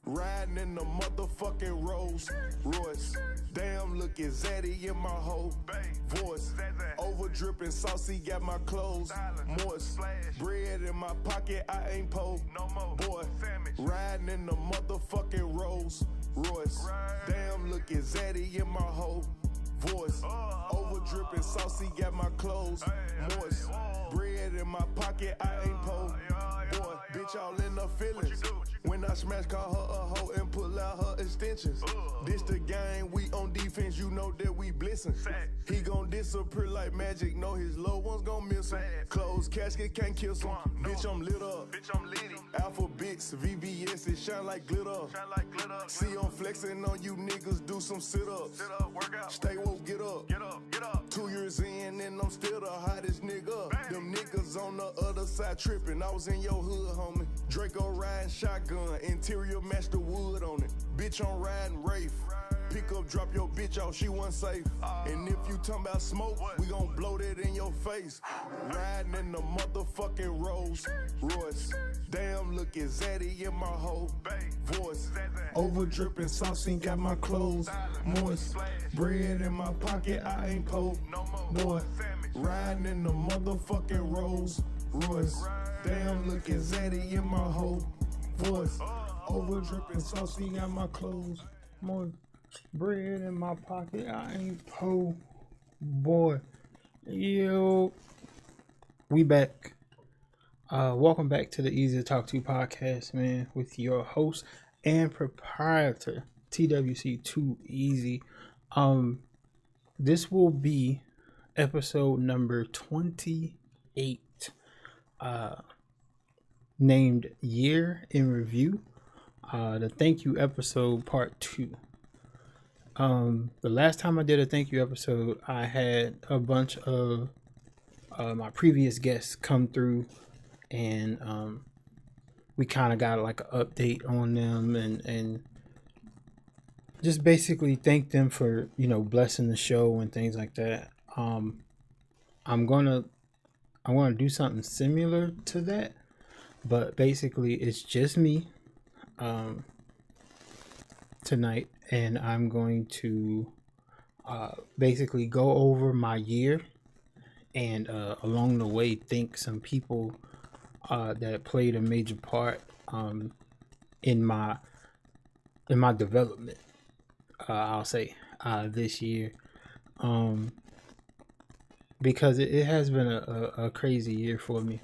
Riding in the motherfucking Rolls Royce. Damn, look at Zaddy in my whole voice. Over dripping saucy, got my clothes moist. Bread in my pocket, I ain't po. No more. Boy, riding in the motherfucking Rolls Royce. Damn, look at Zaddy in my whole voice. Over dripping saucy, got my clothes moist. Bread in my pocket, I ain't po. Boy, bitch, all in the feelings. When I smash, call her a hoe and pull out her extensions. This the game, we on defense, you know that we blissing. He gon' disappear like magic, know his loved ones gon' miss him. Closed casket, can't kiss him. Bitch, I'm lit up. Alphabets, VVS, it shine like glitter. See, I'm flexing on you niggas, do some sit-ups. Stay woke, get up. 2 years in and I'm still the hottest nigga. Them niggas on the other side tripping. I was in your hood, homie. Draco riding shotgun, interior match the wood on it. Bitch, I'm riding Wraith. Pick up, drop your bitch off, she wasn't safe. And if you talking about smoke, we gon' blow that in your face. Riding in the motherfucking Rolls Royce. Damn, look at Zaddy in my whole voice. Over dripping saucy, got my clothes moist. Bread in my pocket, I ain't po. Boy, riding in the motherfucking Rolls Royce. Damn, look at Zaddy in my whole voice. Over dripping saucy, got my clothes moist. Bread in my pocket, I ain't po. Boy, yo, we back. Welcome back to the Easy to Talk to podcast, man, with your host and proprietor TWC2 Easy. This will be episode number 28, named Year in Review. The thank you episode part 2. The last time I did a thank you episode, I had a bunch of my previous guests come through, and we kind of got like an update on them and just basically thank them for, you know, blessing the show and things like that. I'm gonna do something similar to that, but basically it's just me tonight, and I'm going to basically go over my year and along the way thank some people that played a major part in my development, I'll say, this year, because it has been a crazy year for me,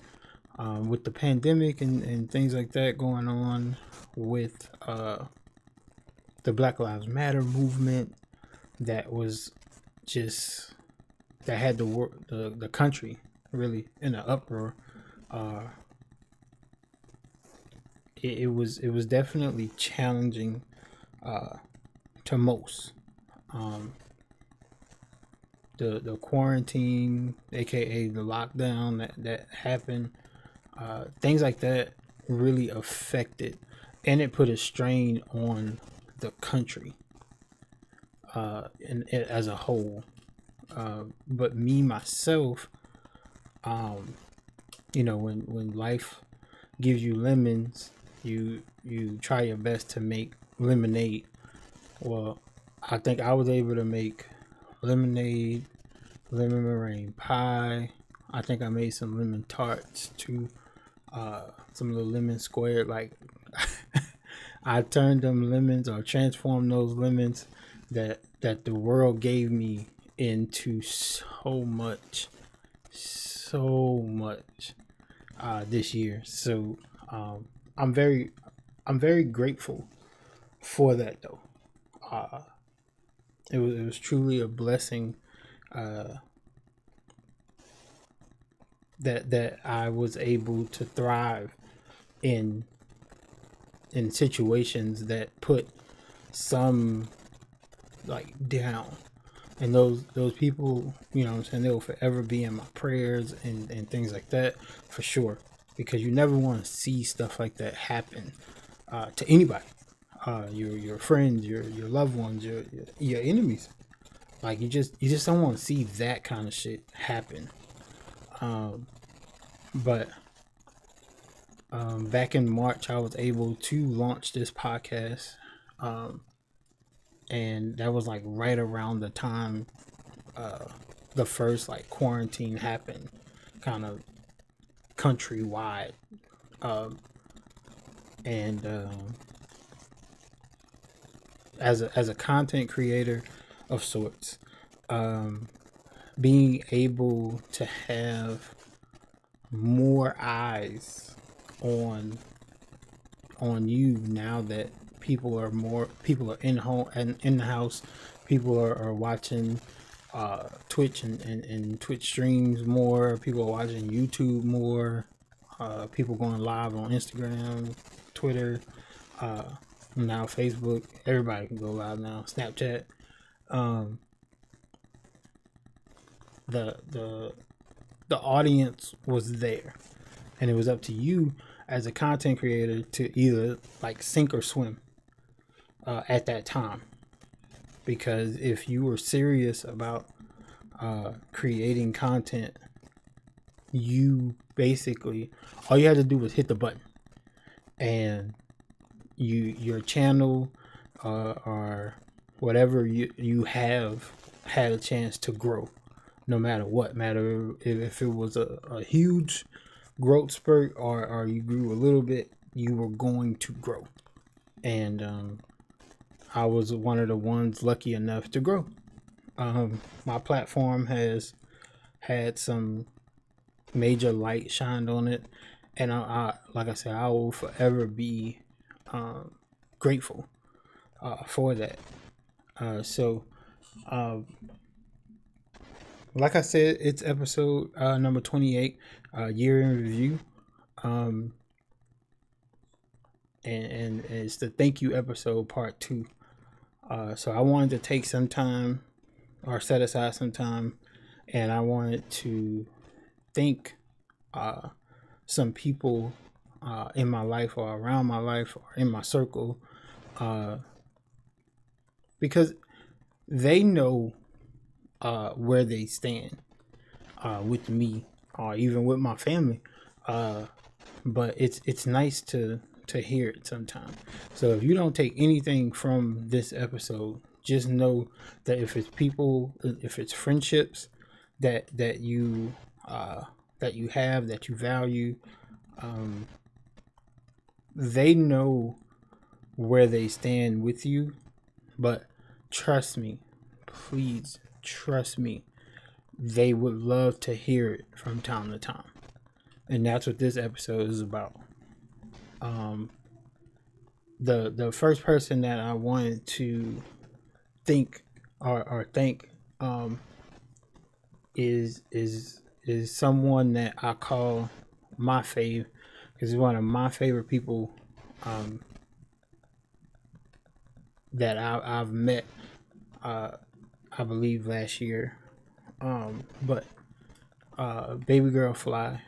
with the pandemic and things like that going on, with the Black Lives Matter movement that had the country really in an uproar. It was definitely challenging to most. The quarantine, aka the lockdown that happened, things like that really affected, and it put a strain on the country and as a whole. But me myself, you know, when life gives you lemons, you try your best to make lemonade. Well, I think I was able to make lemonade, lemon meringue pie. I think I made some lemon tarts too, some little lemon squared. Like I turned them lemons, or transformed those lemons that the world gave me into so much this year. So I'm very grateful for that, though. It was truly a blessing that I was able to thrive in situations that put some like down, and those people, you know what I'm saying, they'll forever be in my prayers and things like that, for sure, because you never want to see stuff like that happen to anybody, your friends, your loved ones, your enemies. Like you just don't want to see that kind of shit happen. But Back in March, I was able to launch this podcast, and that was like right around the time the first like quarantine happened, kind of countrywide, and as a content creator of sorts, being able to have more eyes on you now that people are in home and in the house, people are watching Twitch and Twitch streams more, people are watching YouTube more, people going live on Instagram, Twitter, now Facebook. Everybody can go live now. Snapchat. The audience was there, and it was up to you as a content creator to either like sink or swim at that time. Because if you were serious about creating content, you basically all you had to do was hit the button, and your channel or whatever you have had a chance to grow, no matter what. Matter if it was a huge growth spurt or you grew a little bit, you were going to grow. And I was one of the ones lucky enough to grow. My platform has had some major light shined on it, and I like I said, I will forever be grateful for that. So, like I said, it's episode number 28, year in review, and it's the thank you episode part 2. So I wanted to take some time or set aside some time, and I wanted to thank some people in my life or around my life or in my circle, because they know where they stand with me or even with my family. But it's nice to hear it sometimes. So if you don't take anything from this episode, just know that if it's people, if it's friendships that you have, that you value, they know where they stand with you. But trust me, please trust me, they would love to hear it from time to time. And that's what this episode is about. The first person that I wanted to think or thank is someone that I call my fave, because he's one of my favorite people that I've met. I believe last year, but baby girl Fly.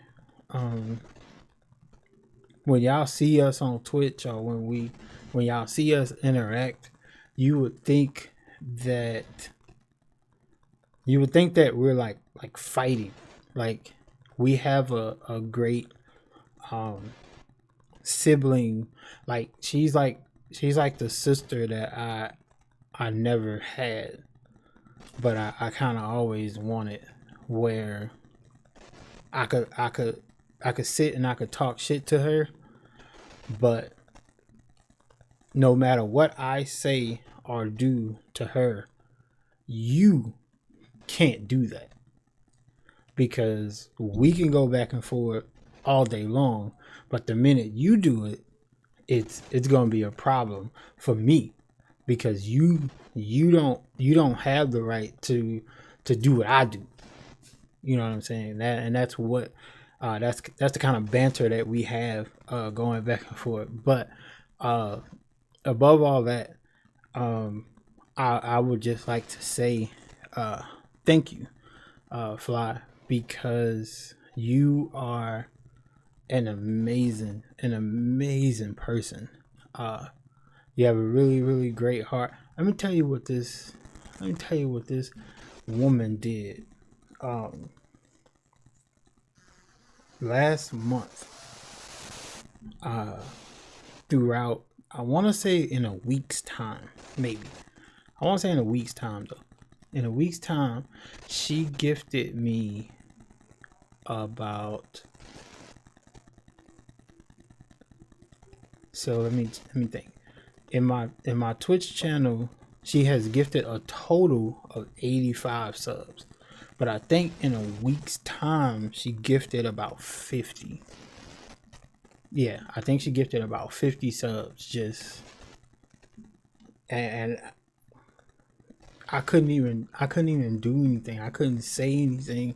When y'all see us on Twitch or when y'all see us interact, you would think that we're like fighting. Like we have a great sibling. Like she's like the sister that I never had, but I kind of always wanted, where I could sit and I could talk shit to her, but no matter what I say or do to her, you can't do that, because we can go back and forth all day long, but the minute you do it, it's gonna be a problem for me, because you don't have the right to do what I do. You know what I'm saying? That's what that's the kind of banter that we have going back and forth. But above all that, I would just like to say thank you, Fly, because you are an amazing person. You have a really, really great heart. Let me tell you what this woman did. Last month, throughout, I want to say in a week's time, maybe. I want to say in a week's time, though. In a week's time, she gifted me about. So let me think. In my Twitch channel, she has gifted a total of 85 subs. But I think in a week's time, she gifted about 50. Yeah, I think she gifted about 50 subs just, and I couldn't even do anything. I couldn't say anything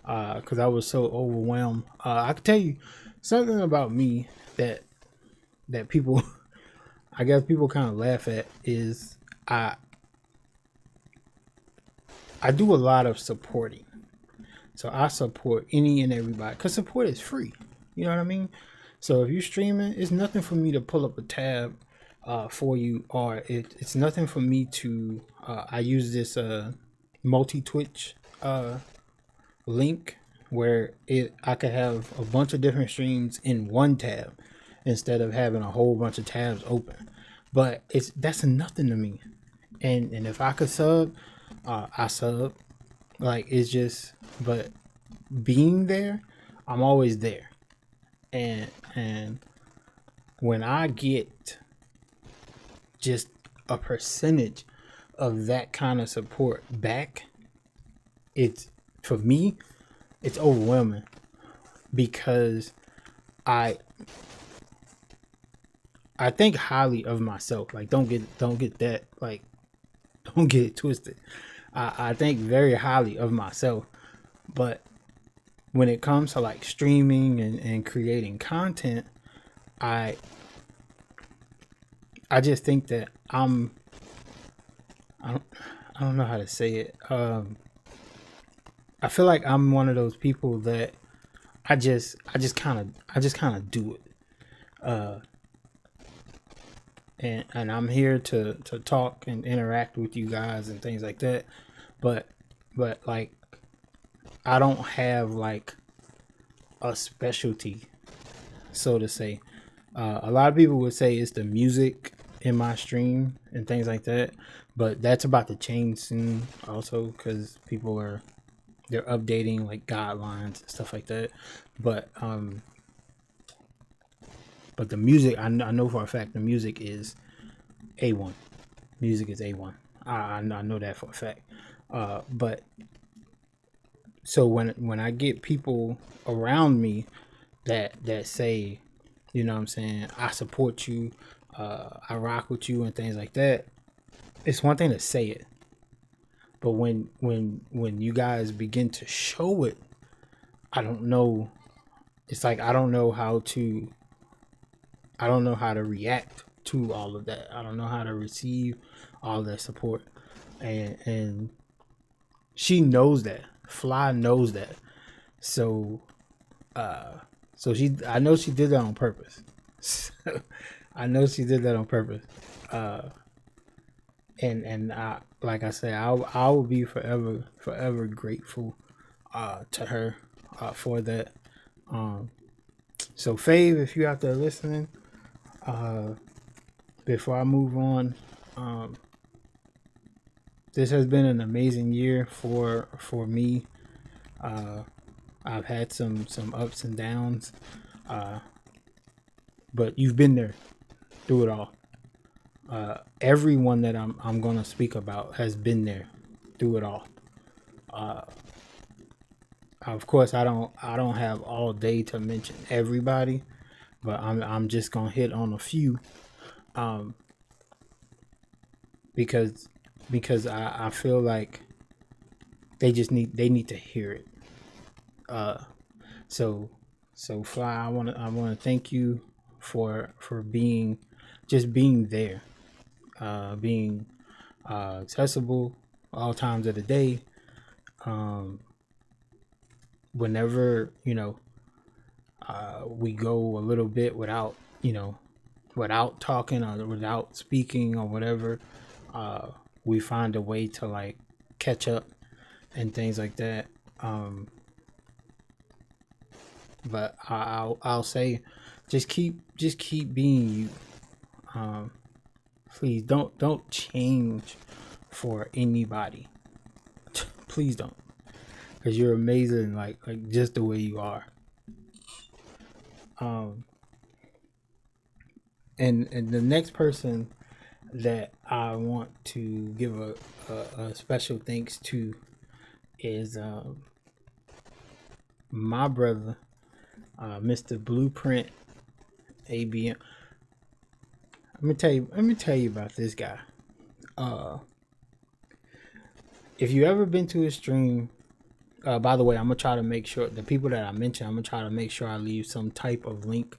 because I was so overwhelmed. I could tell you something about me that people, I guess people kind of laugh at, is I do a lot of supporting. So I support any and everybody because support is free. You know what I mean? So if you're streaming, it's nothing for me to pull up a tab for you, or it's nothing for me to. I use this multi-Twitch link where I could have a bunch of different streams in one tab instead of having a whole bunch of tabs open. But that's nothing to me. And if I could sub, I sub. Like, it's just, but being there, I'm always there. And when I get just a percentage of that kind of support back, it's, for me, it's overwhelming because I think highly of myself. Like, don't get that, like, don't get it twisted. I think very highly of myself, but when it comes to like streaming and creating content, I just think that I don't know how to say it. I feel like I'm one of those people that I just kind of do it. And I'm here to talk and interact with you guys and things like that. But like, I don't have like a specialty, so to say. A lot of people would say it's the music in my stream and things like that, but that's about to change soon also because they're updating like guidelines and stuff like that. But the music, I know for a fact the music is A1. Music is A1. I know that for a fact. But so when I get people around me that say, you know what I'm saying, I support you, I rock with you and things like that, it's one thing to say it. But when you guys begin to show it, I don't know. It's like I don't know how to react to all of that. I don't know how to receive all that support. And she knows that. Fly knows that. So I know she did that on purpose. I know she did that on purpose. And I, like I said, I will be forever grateful to her for that. So Fave, if you're out there listening, before I move on, this has been an amazing year for me. I've had some ups and downs, but you've been there through it all. Everyone that I'm gonna speak about has been there through it all. Of course, I don't have all day to mention everybody, but I'm just gonna hit on a few, because I feel like they need to hear it. So Fly, I wanna thank you for being there, being accessible all times of the day. Whenever we go a little bit without talking or without speaking or whatever, we find a way to like catch up and things like that. but I'll say, just keep being you. Please don't change for anybody. Please don't, because you're amazing, like just the way you are. And the next person that I want to give a special thanks to is my brother, Mr. Blueprint ABM. Let me tell you about this guy. If you ever been to a stream, by the way, I'm gonna try to make sure the people that I mentioned, I'm gonna try to make sure I leave some type of link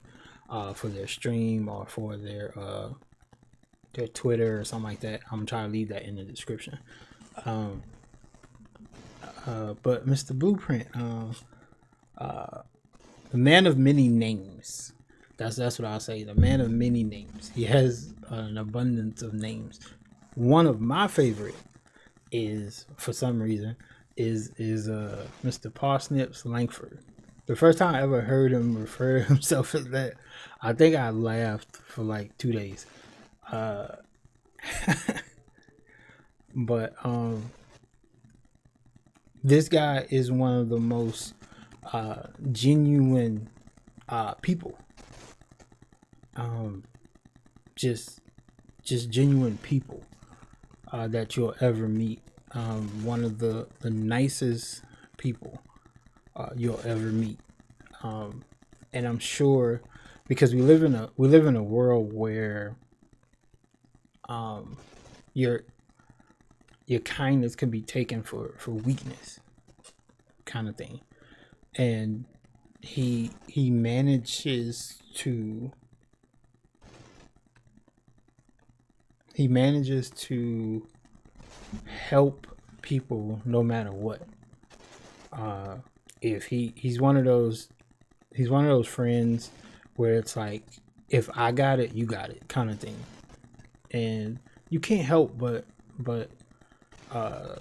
for their stream or for their Twitter or something like that. I'm gonna try to leave that in the description. But Mr. Blueprint, the man of many names. That's what I'll say. The man of many names. He has an abundance of names. One of my favorite is, for some reason, is Mr. Parsnips Langford. The first time I ever heard him refer to himself as that, I think I laughed for like 2 days. But this guy is one of the most genuine people. Just genuine people that you'll ever meet. One of the nicest people you'll ever meet. And I'm sure, because we live in a world where your kindness can be taken for weakness, kind of thing. And he manages to help people no matter what. If he's one of those friends where it's like, if I got it, you got it, kind of thing. And you can't help but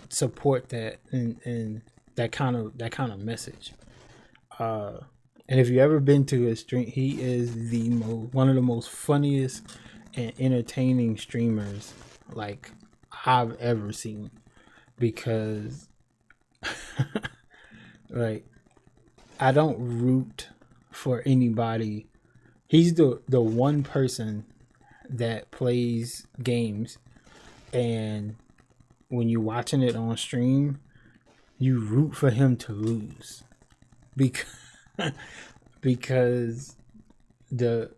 support that and that kind of message. And if you ever been to his stream, he is one of the most funniest and entertaining streamers like I've ever seen, because like, I don't root for anybody. He's the one person that plays games, and when you're watching it on stream, you root for him to lose, because the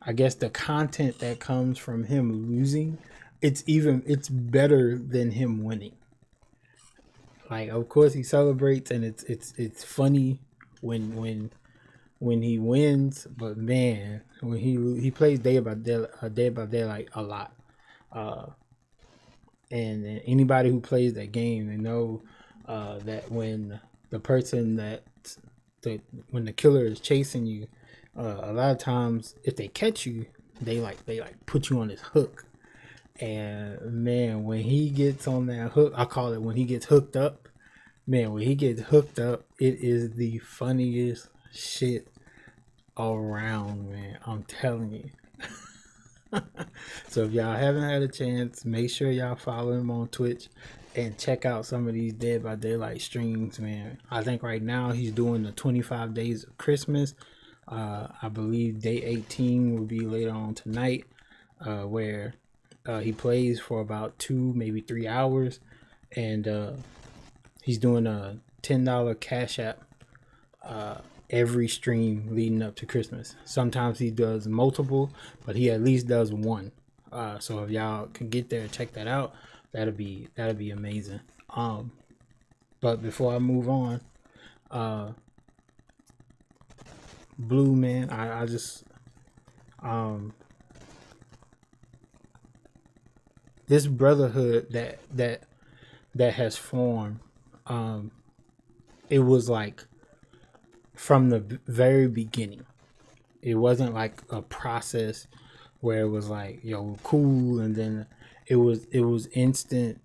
I guess the content that comes from him losing, it's better than him winning. Like, of course he celebrates, and it's funny when he wins, but man, when he plays day by day, like, a lot. And anybody who plays that game, they know that when the person when the killer is chasing you, a lot of times if they catch you, they put you on this hook. And man, when he gets on that hook, I call it when he gets hooked up. Man, when he gets hooked up, it is the funniest shit around, man. I'm telling you. So if y'all haven't had a chance, make sure y'all follow him on Twitch and check out some of these Dead by Daylight streams, man. I think right now he's doing the 25 days of Christmas. I believe day 18 will be later on tonight, where he plays for about 2, maybe 3 hours, and he's doing a $10 Cash App every stream leading up to Christmas. Sometimes he does multiple, but he at least does one. So if y'all can get there and check that out, that'd be amazing. But before I move on, Blue, man, I just this brotherhood that has formed, it was like from the very beginning. It wasn't like a process where it was like, yo, cool, and then it was instant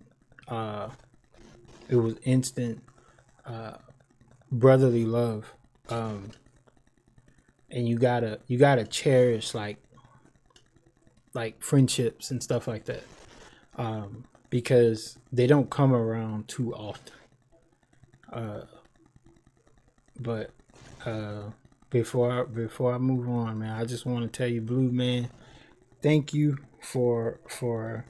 brotherly love, and you gotta cherish like friendships and stuff like that, because they don't come around too often. But before I move on, man, I just want to tell you, Blue Man, thank you for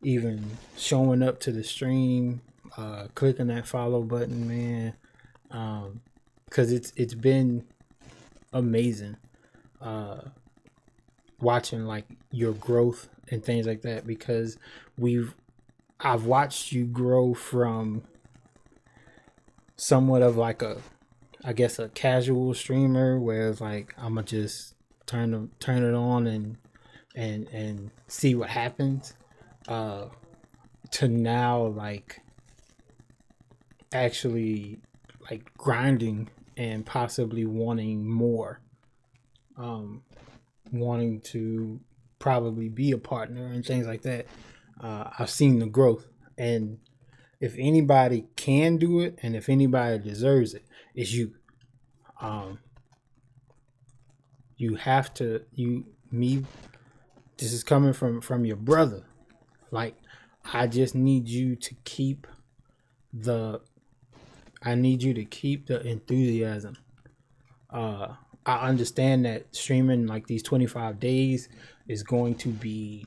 even showing up to the stream, clicking that follow button, man. Because it's been amazing watching like your growth and things like that. Because I've watched you grow from somewhat of like I guess a casual streamer where it's like I'ma just turn it on and see what happens, to now like actually like grinding and possibly wanting more, wanting to probably be a partner and things like that. I've seen the growth, and if anybody can do it and if anybody deserves it, it's you. Um, you have to you me. This is coming from your brother. Like, I just need you to keep the I need you to keep the enthusiasm. I understand that streaming like these 25 days is going to be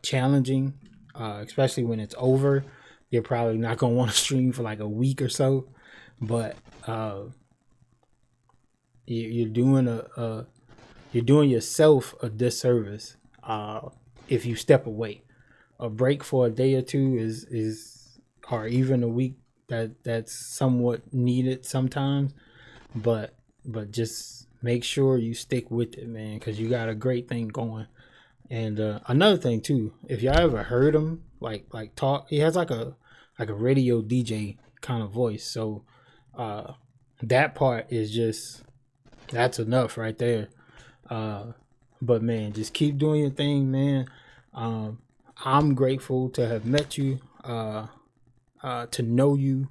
challenging, especially when it's over. You're probably not going to want to stream for like a week or so, but you're doing you're doing yourself a disservice if you step away. A break for a day or two is or even a week, that's somewhat needed sometimes, but just make sure you stick with it, man, because you got a great thing going. And another thing too, if y'all ever heard him like talk, he has like a radio DJ kind of voice. So that part is just that's enough right there. But man, just keep doing your thing, man. I'm grateful to have met you, to know you.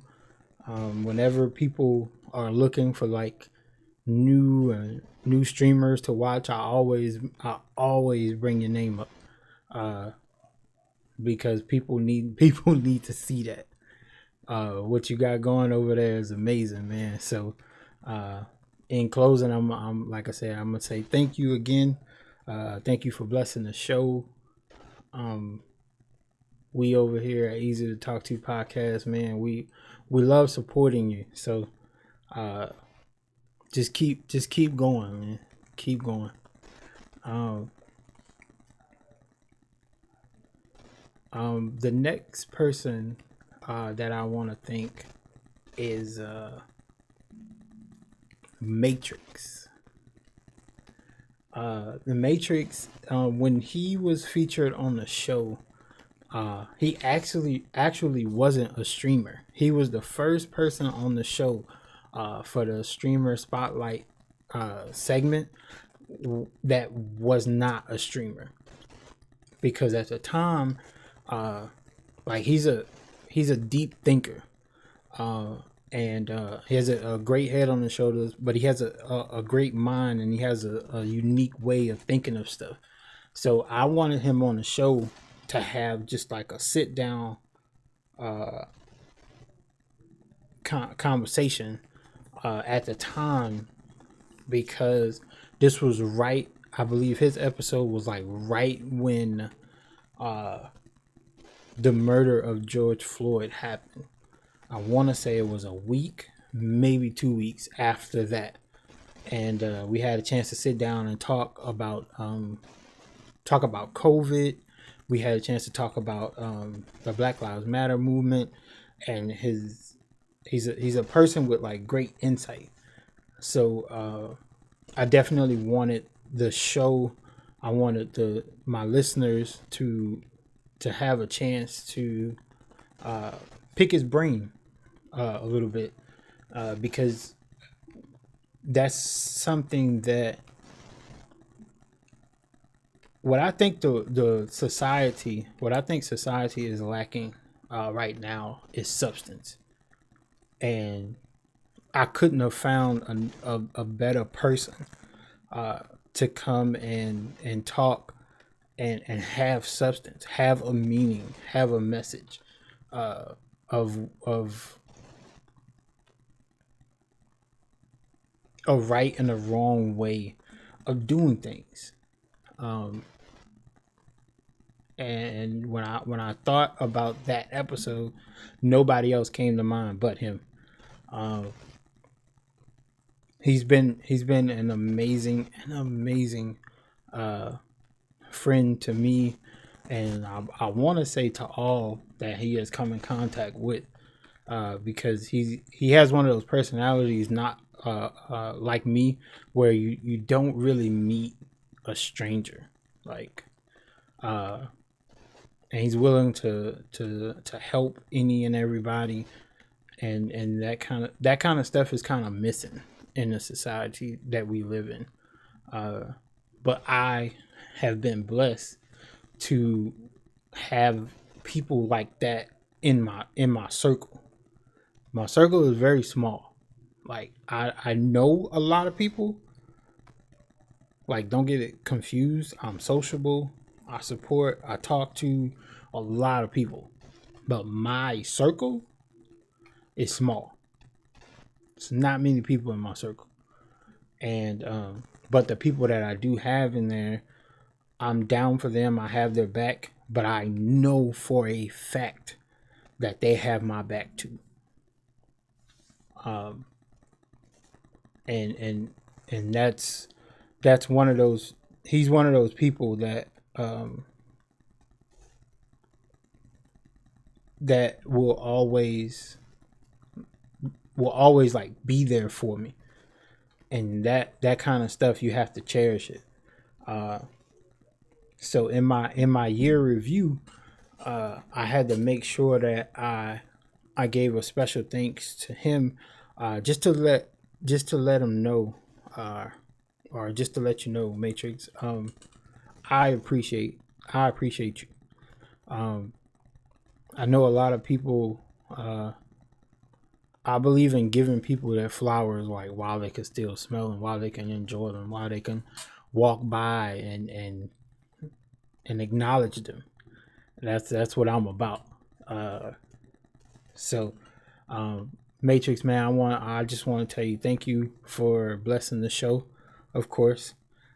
Whenever people are looking for like new streamers to watch, I always bring your name up, because people need to see that. What you got going over there is amazing, man. So, in closing, I'm like I said, I'm gonna say thank you again. Thank you for blessing the show. We over here at Easy to Talk to podcast, man. We love supporting you. So, just keep going, man. Keep going. The next person that I want to thank is Matrix. The Matrix, when he was featured on the show, he actually wasn't a streamer. He was the first person on the show for the streamer spotlight segment that was not a streamer, because at the time, like he's a deep thinker, and he has a great head on his shoulders, but he has a great mind, and he has a unique way of thinking of stuff. So I wanted him on the show to have just like a sit down conversation at the time, because this was right, I believe his episode was like right when the murder of George Floyd happened. I want to say it was a week, maybe 2 weeks after that, and we had a chance to sit down and talk about COVID. We had a chance to talk about the Black Lives Matter movement, and he's a person with like great insight. So I definitely wanted the show. I wanted my listeners to have a chance to pick his brain a little bit, because that's something that what I think society is lacking right now is substance. And I couldn't have found a better person to come and talk and have substance, have a meaning, have a message of a right and a wrong way of doing things. Um, and when I thought about that episode, nobody else came to mind but him. Uh, he's been an amazing uh, friend to me, and I want to say to all that he has come in contact with, because he has one of those personalities, not like me, where you don't really meet a stranger, like, uh, and he's willing to help any and everybody, and that kind of stuff is kind of missing in the society that we live in. But I have been blessed to have people like that in my circle. My circle is very small. Like, I know a lot of people. Like, don't get it confused. I'm sociable. I talk to a lot of people. But my circle is small. It's not many people in my circle. And but the people that I do have in there, I'm down for them. I have their back, but I know for a fact that they have my back too. Um, and that's one of those. He's one of those people that will always like be there for me, and that kind of stuff, you have to cherish it. Uh, so in my year review, I had to make sure that I gave a special thanks to him, just to let him know, uh, or just to let you know, Matrix. I appreciate I appreciate you. Um, I know a lot of people. I believe in giving people their flowers, like, while they can still smell them, while they can enjoy them, while they can walk by and acknowledge them. That's what I'm about. Uh, so, Matrix man, I just want to tell you thank you for blessing the show, of course.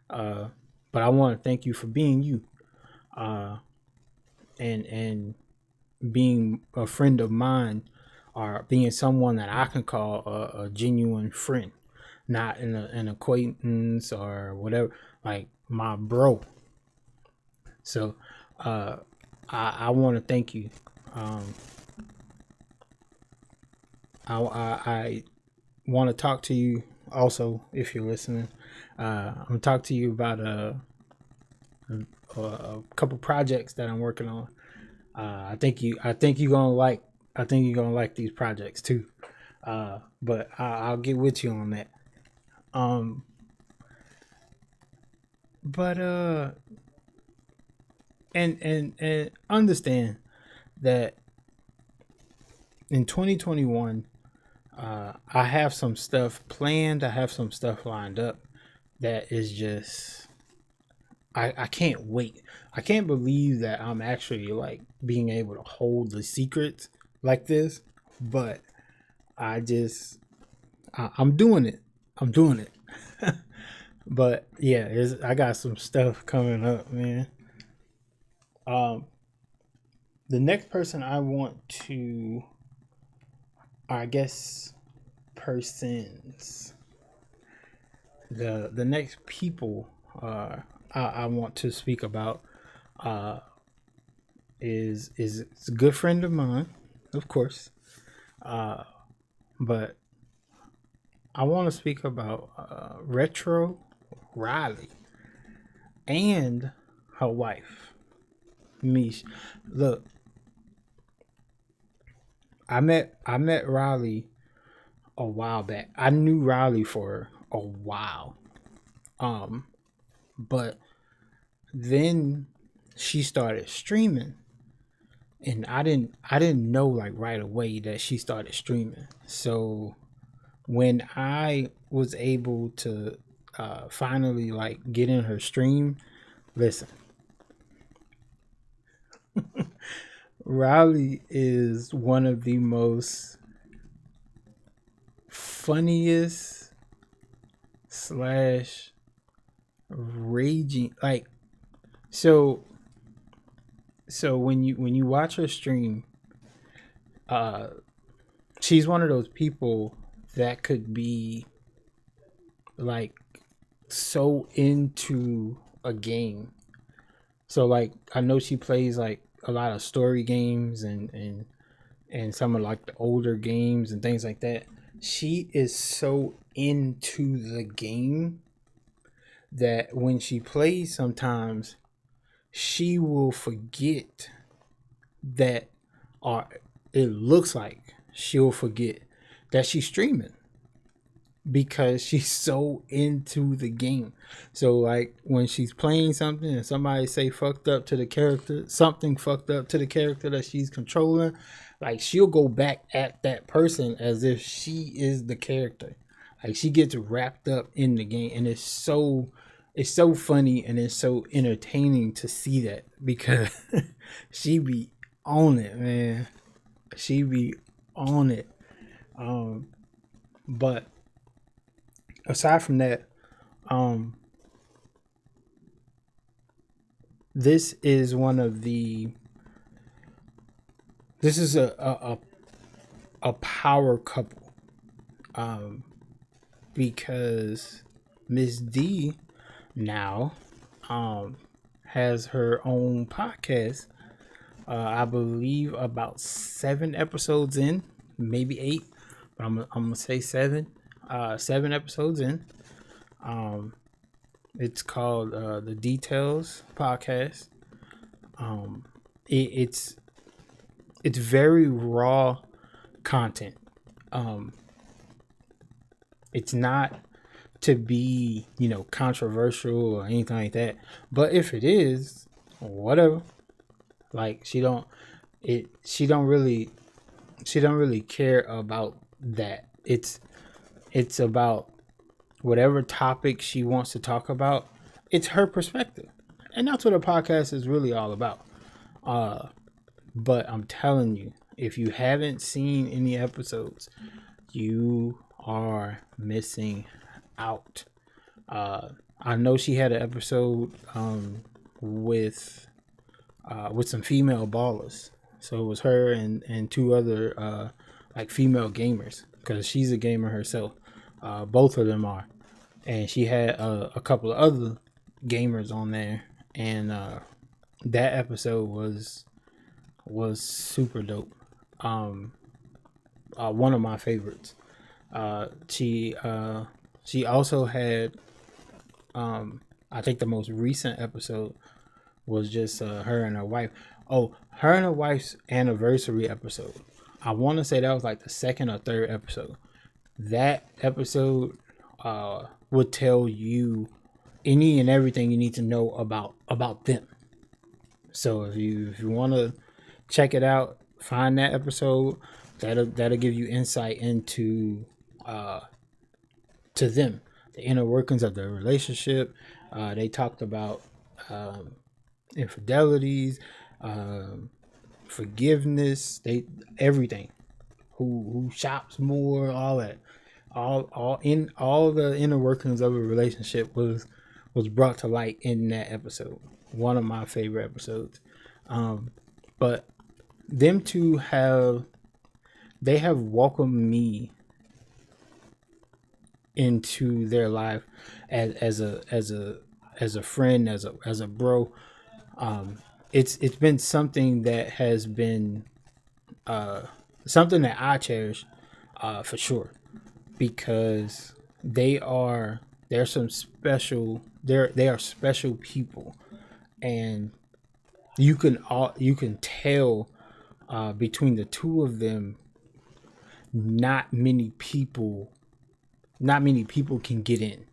Uh, but I want to thank you for being you, uh, and being a friend of mine, or being someone that I can call a genuine friend, not an acquaintance or whatever, like my bro. So, uh, I want to thank you. Um, I want to talk to you also, if you're listening. I'm gonna talk to you about a couple projects that I'm working on. I think you're gonna like these projects too. But I'll get with you on that. Um, but and understand that in 2021, I have some stuff planned. I have some stuff lined up that is just, I can't wait. I can't believe that I'm actually like being able to hold the secrets like this, but I just I'm doing it. I'm doing it. But yeah, I got some stuff coming up, man. Um, the next person I want to, I guess, persons, the next people, I want to speak about, uh, is a good friend of mine, of course. Uh, but I want to speak about Retro Riley and her wife, Mish. Look, I met Riley a while back. I knew Riley for a while. Um, but then she started streaming, and I didn't know like right away that she started streaming. So when I was able to finally like get in her stream, listen, Riley is one of the most funniest slash raging like so when you watch her stream, uh she's one of those people that could be like so into a game. So like I know she plays like a lot of story games and some of like the older games and things like that. She is so into the game that when she plays sometimes she will forget that, or it looks like she'll forget that she's streaming because she's so into the game. So like when she's playing something and somebody say fucked up to the character, something fucked up to the character that she's controlling, like she'll go back at that person as if she is the character. Like she gets wrapped up in the game, and it's so funny and it's so entertaining to see that because she be on it, man. She be on it. But aside from that, um, this is one of the this is a power couple, because Miss D now has her own podcast. I believe about 7 episodes in, maybe 8, but I'm gonna say 7. 7 episodes in. It's called the Details Podcast. It's very raw content. It's not to be controversial or anything like that. But if it is, whatever. Like she don't really care about that. It's about whatever topic she wants to talk about. It's her perspective, and that's what a podcast is really all about. But I'm telling you, if you haven't seen any episodes, you are missing out. I know she had an episode with some female ballers. So it was her and 2 other like female gamers, because she's a gamer herself. Both of them are, and she had a couple of other gamers on there, and that episode was super dope. One of my favorites. She also had I think the most recent episode was just her and her wife. Oh, her and her wife's anniversary episode. I want to say that was like the second or third episode. That episode would tell you any and everything you need to know about them. So if you want to check it out, find that episode. That'll give you insight into to them, the inner workings of their relationship. They talked about infidelities, forgiveness, everything. Who shops more, all that, all the inner workings of a relationship was brought to light in that episode. One of my favorite episodes. But them two have welcomed me into their life as a friend, as a bro. It's been something that has been something that I cherish for sure, because they're some special they are special people, and you can tell between the two of them, not many people can get in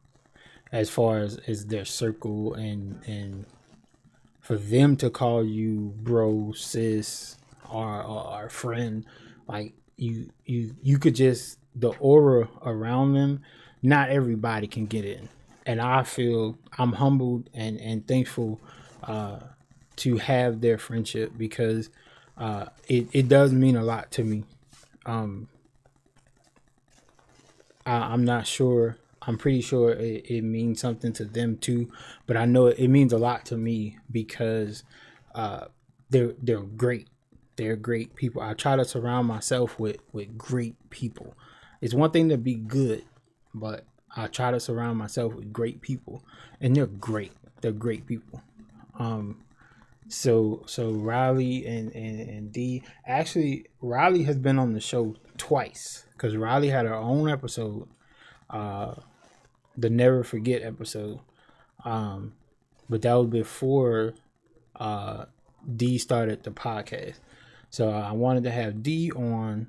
as far as their circle, and for them to call you bro, sis, or friend, like you could just the aura around them, not everybody can get in. And I feel I'm humbled and thankful to have their friendship because it does mean a lot to me. I'm not sure. I'm pretty sure it means something to them too, but I know it means a lot to me because they're great. They're great people. I try to surround myself with great people. It's one thing to be good, but I try to surround myself with great people, and they're great. They're great people. So Riley and D, actually Riley has been on the show twice because Riley had her own episode, the Never Forget episode, but that was before D started the podcast. So I wanted to have D on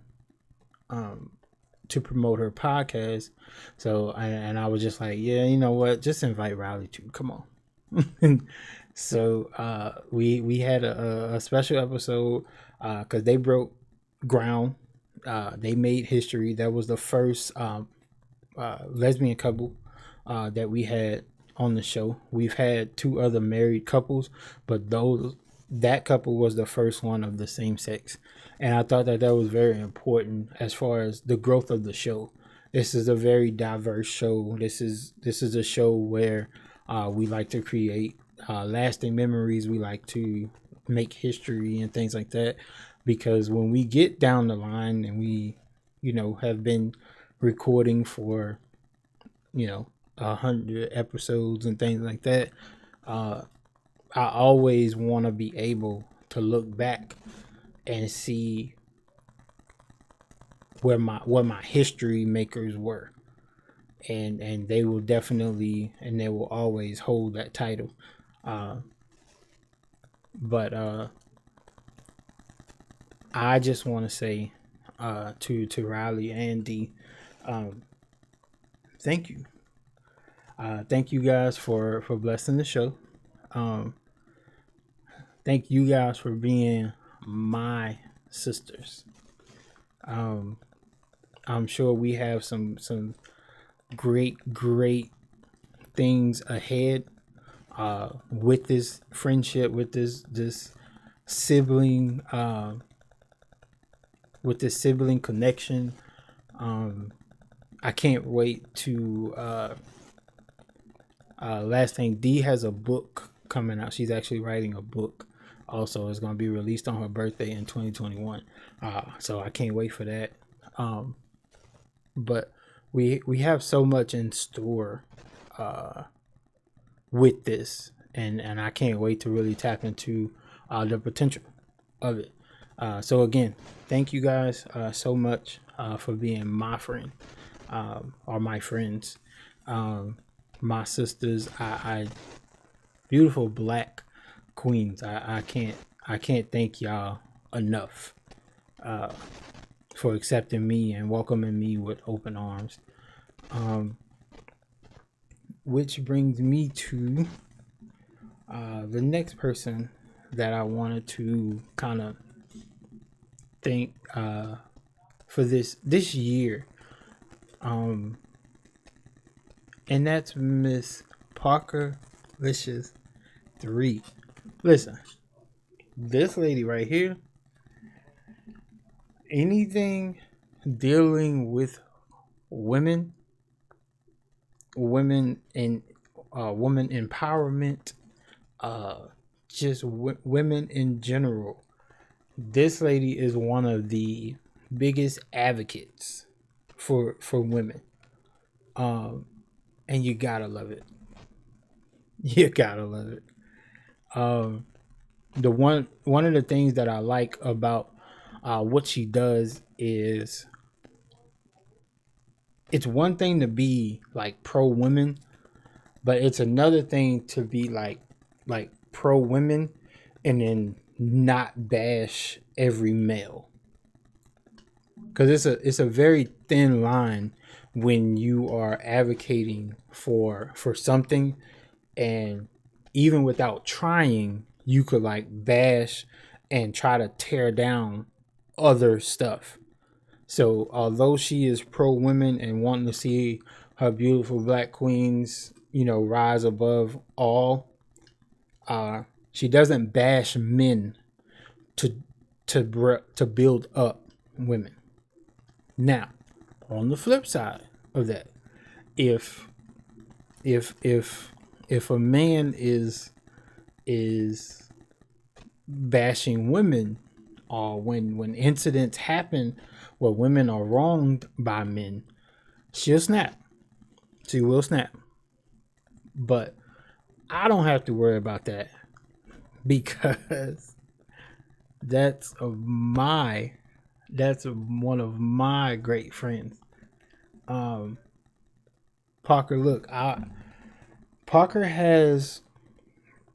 to promote her podcast. So and I was just like, yeah, you know what? Just invite Riley too. Come on. So we had a special episode because they broke ground. They made history. That was the first lesbian couple that we had on the show. We've had two other married couples, but that couple was the first one of the same sex, and I thought that was very important as far as the growth of the show. This is a very diverse show. This is a show where we like to create lasting memories. We like to make history and things like that, because when we get down the line and we, have been recording for, 100 episodes and things like that, I always want to be able to look back and see where my history makers were, and they will definitely and they will always hold that title. But I just want to say to Riley and D, thank you. Thank you guys for blessing the show. Thank you guys for being my sisters. I'm sure we have some great things ahead with this friendship, with this sibling connection. I can't wait to last thing, D has a book coming out. She's actually writing a book. Also, it's going to be released on her birthday in 2021. So I can't wait for that. But we have so much in store with this, and I can't wait to really tap into the potential of it. So again, thank you guys so much for being my friend, or my friends, my sisters. I beautiful black queens. I can't thank y'all enough for accepting me and welcoming me with open arms. Which brings me to the next person that I wanted to kind of thank for this year, and that's Miss Parker Licious 3. Listen, this lady right here, anything dealing with women and woman empowerment, just women in general, this lady is one of the biggest advocates for women, and you gotta love it. You gotta love it. The one of the things that I like about what she does is, it's one thing to be like pro women, but it's another thing to be like pro women and then not bash every male, because it's a very thin line when you are advocating for something, and even without trying, you could like bash and try to tear down other stuff. So although she is pro women and wanting to see her beautiful black queens, rise above all, she doesn't bash men to to build up women. Now, on the flip side of that, if if if if a man is bashing women, or when incidents happen where women are wronged by men, she'll snap. She will snap. But I don't have to worry about that because that's of my that's one of my great friends. Um, Parker, look, Parker has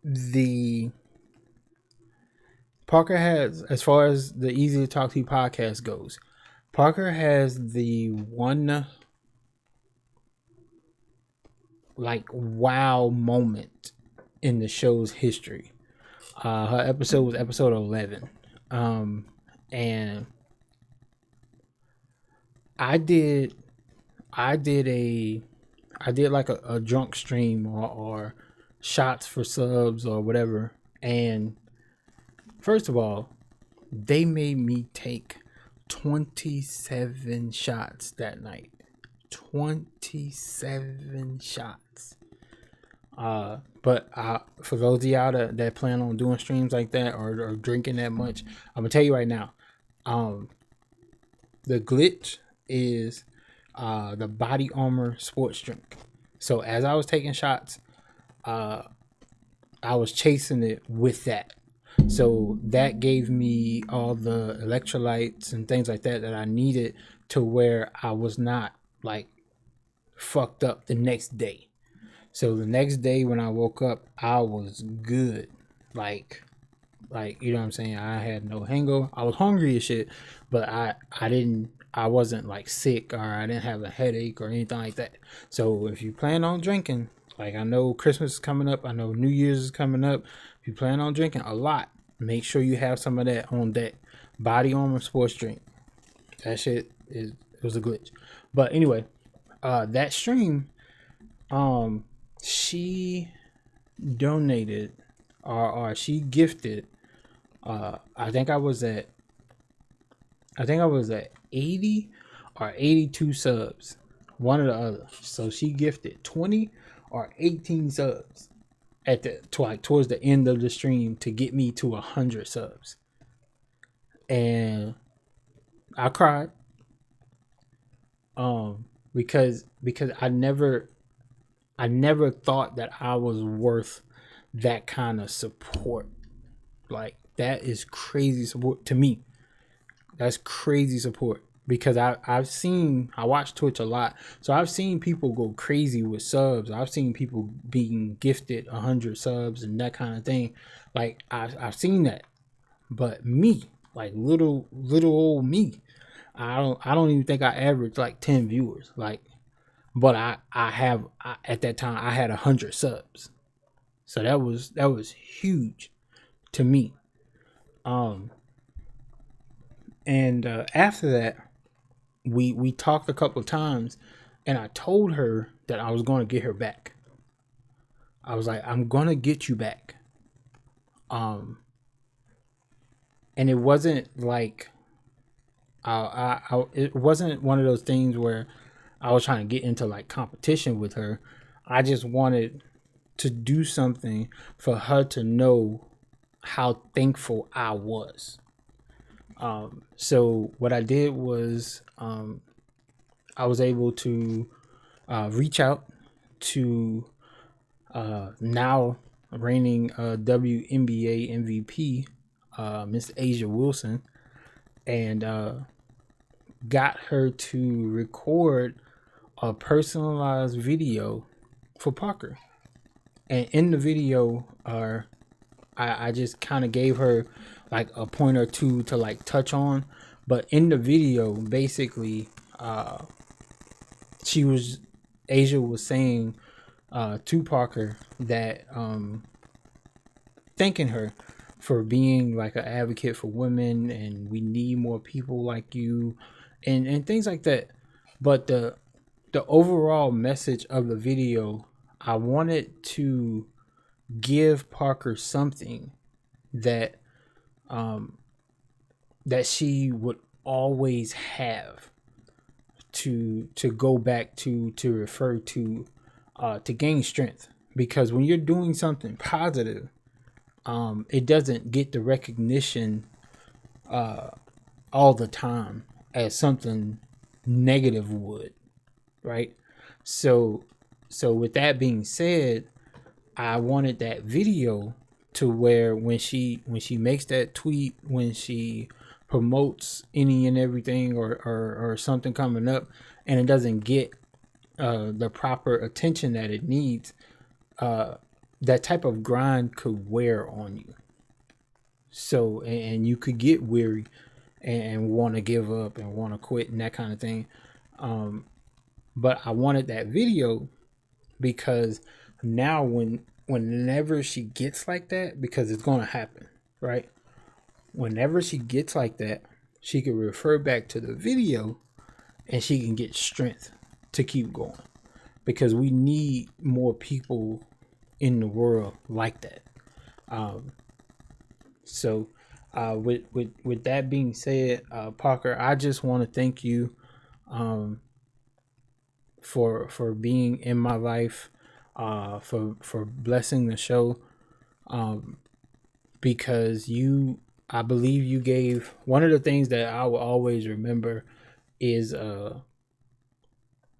the Parker has, as far as the Easy to Talk to podcast goes, Parker has the one like wow moment in the show's history. Her episode was episode 11, and I did I did a I did like a drunk stream, or shots for subs or whatever. And first of all, they made me take 27 shots that night. 27 shots. But for those of y'all that plan on doing streams like that, or drinking that much, I'm gonna tell you right now, the glitch is the Body Armor sports drink. So as I was taking shots, I was chasing it with that. So that gave me all the electrolytes and things like that I needed, to where I was not like fucked up the next day. So the next day when I woke up, I was good. Like you know what I'm saying? I had no hangover. I was hungry as shit, but I wasn't like sick, or I didn't have a headache or anything like that. So if you plan on drinking, like I know Christmas is coming up, I know New Year's is coming up. If you plan on drinking a lot, make sure you have some of that on deck. Body Armor sports drink. That shit it was a glitch. But anyway, that stream, she donated, or she gifted, I think I was at 80 or 82 subs, one or the other. So she gifted 20 or 18 subs at towards the end of the stream to get me to 100 subs. And I cried, because I never thought that I was worth that kind of support. Like, that is crazy support to me. That's crazy support, because I watch Twitch a lot, so I've seen people go crazy with subs. I've seen people being gifted 100 subs and that kind of thing. Like, I've seen that, but me, like little old me, I don't even think I averaged like 10 viewers. Like, but at that time I had 100 subs, so that was huge to me. And after that, we talked a couple of times, and I told her that I was going to get her back. I was like, I'm going to get you back. And it wasn't like it wasn't one of those things where I was trying to get into like competition with her. I just wanted to do something for her to know how thankful I was. So what I did was, I was able to reach out to now reigning WNBA MVP, Miss Asia Wilson, and got her to record a personalized video for Parker. And in the video, I just kind of gave her like a point or two to like touch on. But in the video, basically, Asia was saying to Parker that thanking her for being like an advocate for women, and we need more people like you, and things like that. But the overall message of the video, I wanted to give Parker something that that she would always have to go back to refer to gain strength. Because when you're doing something positive, it doesn't get the recognition all the time as something negative would, right? So with that being said, I wanted that video to where when she makes that tweet, when she promotes any and everything or something coming up and it doesn't get the proper attention that it needs, that type of grind could wear on you. So and you could get weary and want to give up and want to quit and that kind of thing. But I wanted that video because now whenever she gets like that, because it's going to happen, right? Whenever she gets like that, she can refer back to the video and she can get strength to keep going, because we need more people in the world like that. So with that being said, Parker, I just want to thank you for being in my life, for blessing the show, because I believe you gave one of the things that I will always remember is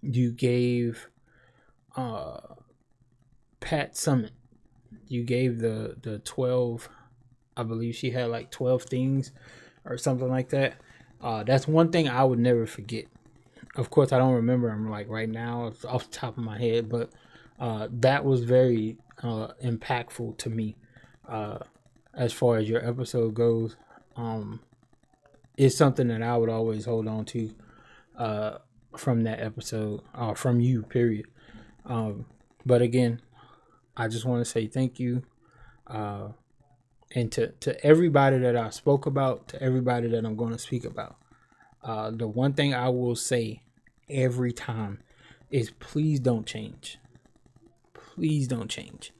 you gave Pat Summit. You gave the 12, I believe she had like 12 things or something like that. That's one thing I would never forget. Of course, I don't remember them like right now off the top of my head, but that was very impactful to me. As far as your episode goes, it's something that I would always hold on to from that episode, from you, period. But again, I just want to say thank you. And to everybody that I spoke about, to everybody that I'm going to speak about. The one thing I will say every time is please don't change. Please don't change.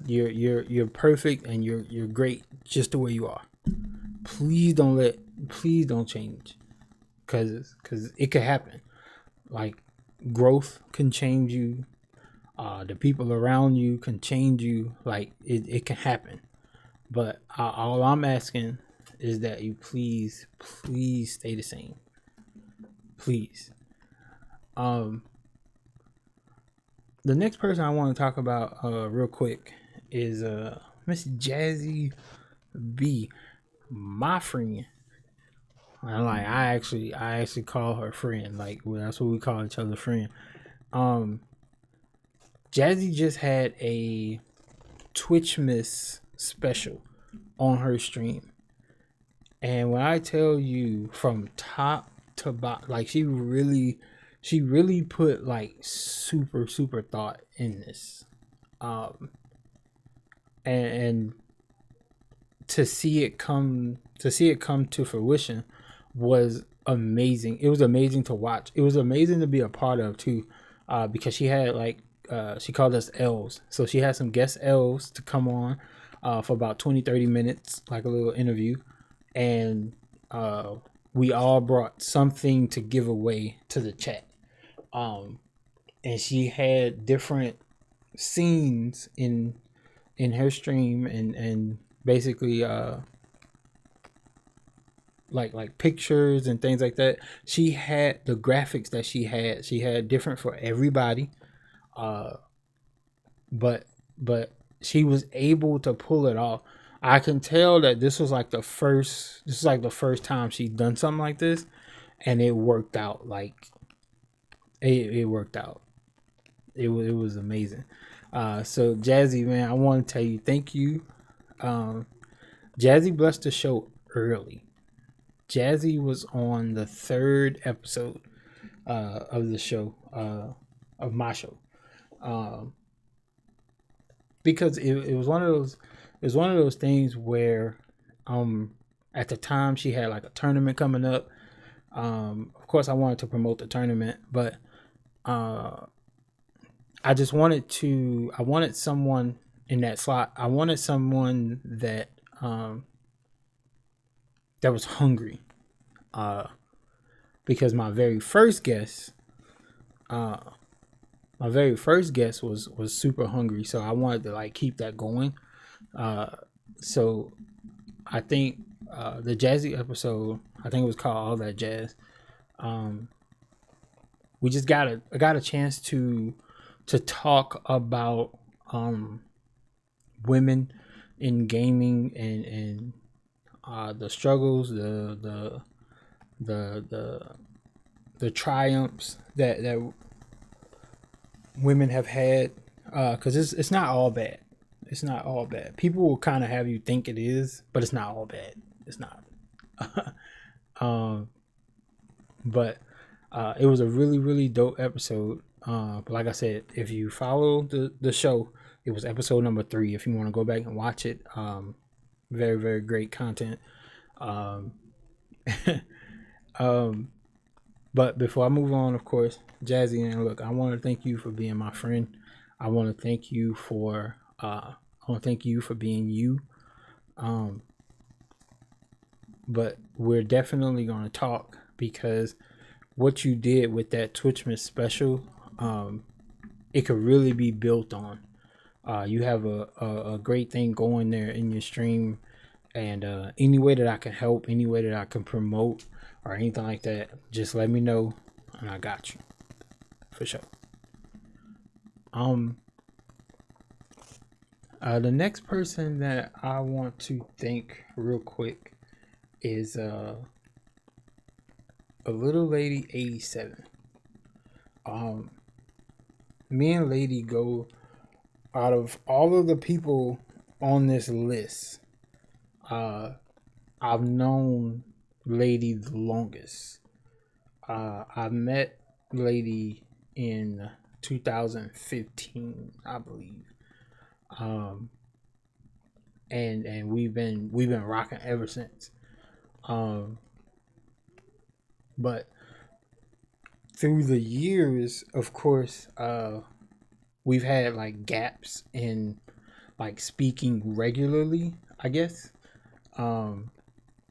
You're perfect and you're great just the way you are. Please don't change, cause it could happen. Like, growth can change you. The people around you can change you. Like, it can happen. But all I'm asking is that you please stay the same. Please. The next person I want to talk about real quick is Miss Jazzy B, my friend. And like I actually call her friend. Like, well, that's what we call each other, friend. Jazzy just had a Twitchmas special on her stream. And when I tell you from top to bottom, like she really put like super thought in this. And to see it come to fruition was amazing. It was amazing to watch. It was amazing to be a part of too, because she had like she called us elves. So she had some guest elves to come on for about 20-30 minutes, like a little interview. And we all brought something to give away to the chat. And she had different scenes in her stream and basically like pictures and things like that. She had the graphics that she had different for everybody. But she was able to pull it off. I can tell that this was like the first time she'd done something like this, and it worked out. Like it worked out. It was amazing. So Jazzy, man, I want to tell you thank you. Jazzy blessed the show early. Jazzy was on the 3rd episode of the show, of my show, because it was one of those things where at the time she had like a tournament coming up, Of course, I wanted to promote the tournament, but I just wanted to. I wanted someone in that slot. I wanted someone that that was hungry. Because my very first guest, was super hungry, so I wanted to like keep that going. So I think the Jazzy episode, I think it was called All That Jazz. We just got a chance to talk about women in gaming and the struggles, the triumphs that women have had, because it's not all bad. It's not all bad. People will kind of have you think it is, but it's not all bad. It's not. But it was a really, really dope episode. But like I said, if you follow the show, it was episode number 3. If you want to go back and watch it, very, very great content. But before I move on, of course, Jazzy, and look, I want to thank you for being my friend. I want to thank you for being you. But we're definitely going to talk, because what you did with that Twitchmas special, it could really be built on. You have a great thing going there in your stream, and any way that I can help, any way that I can promote or anything like that, just let me know, and I got you for sure. The next person that I want to thank real quick is a little lady 87. Me and Lady go, out of all of the people on this list, I've known Lady the longest. I met Lady in 2015, I believe. And we've been rocking ever since. But through the years, of course, we've had like gaps in like speaking regularly, I guess.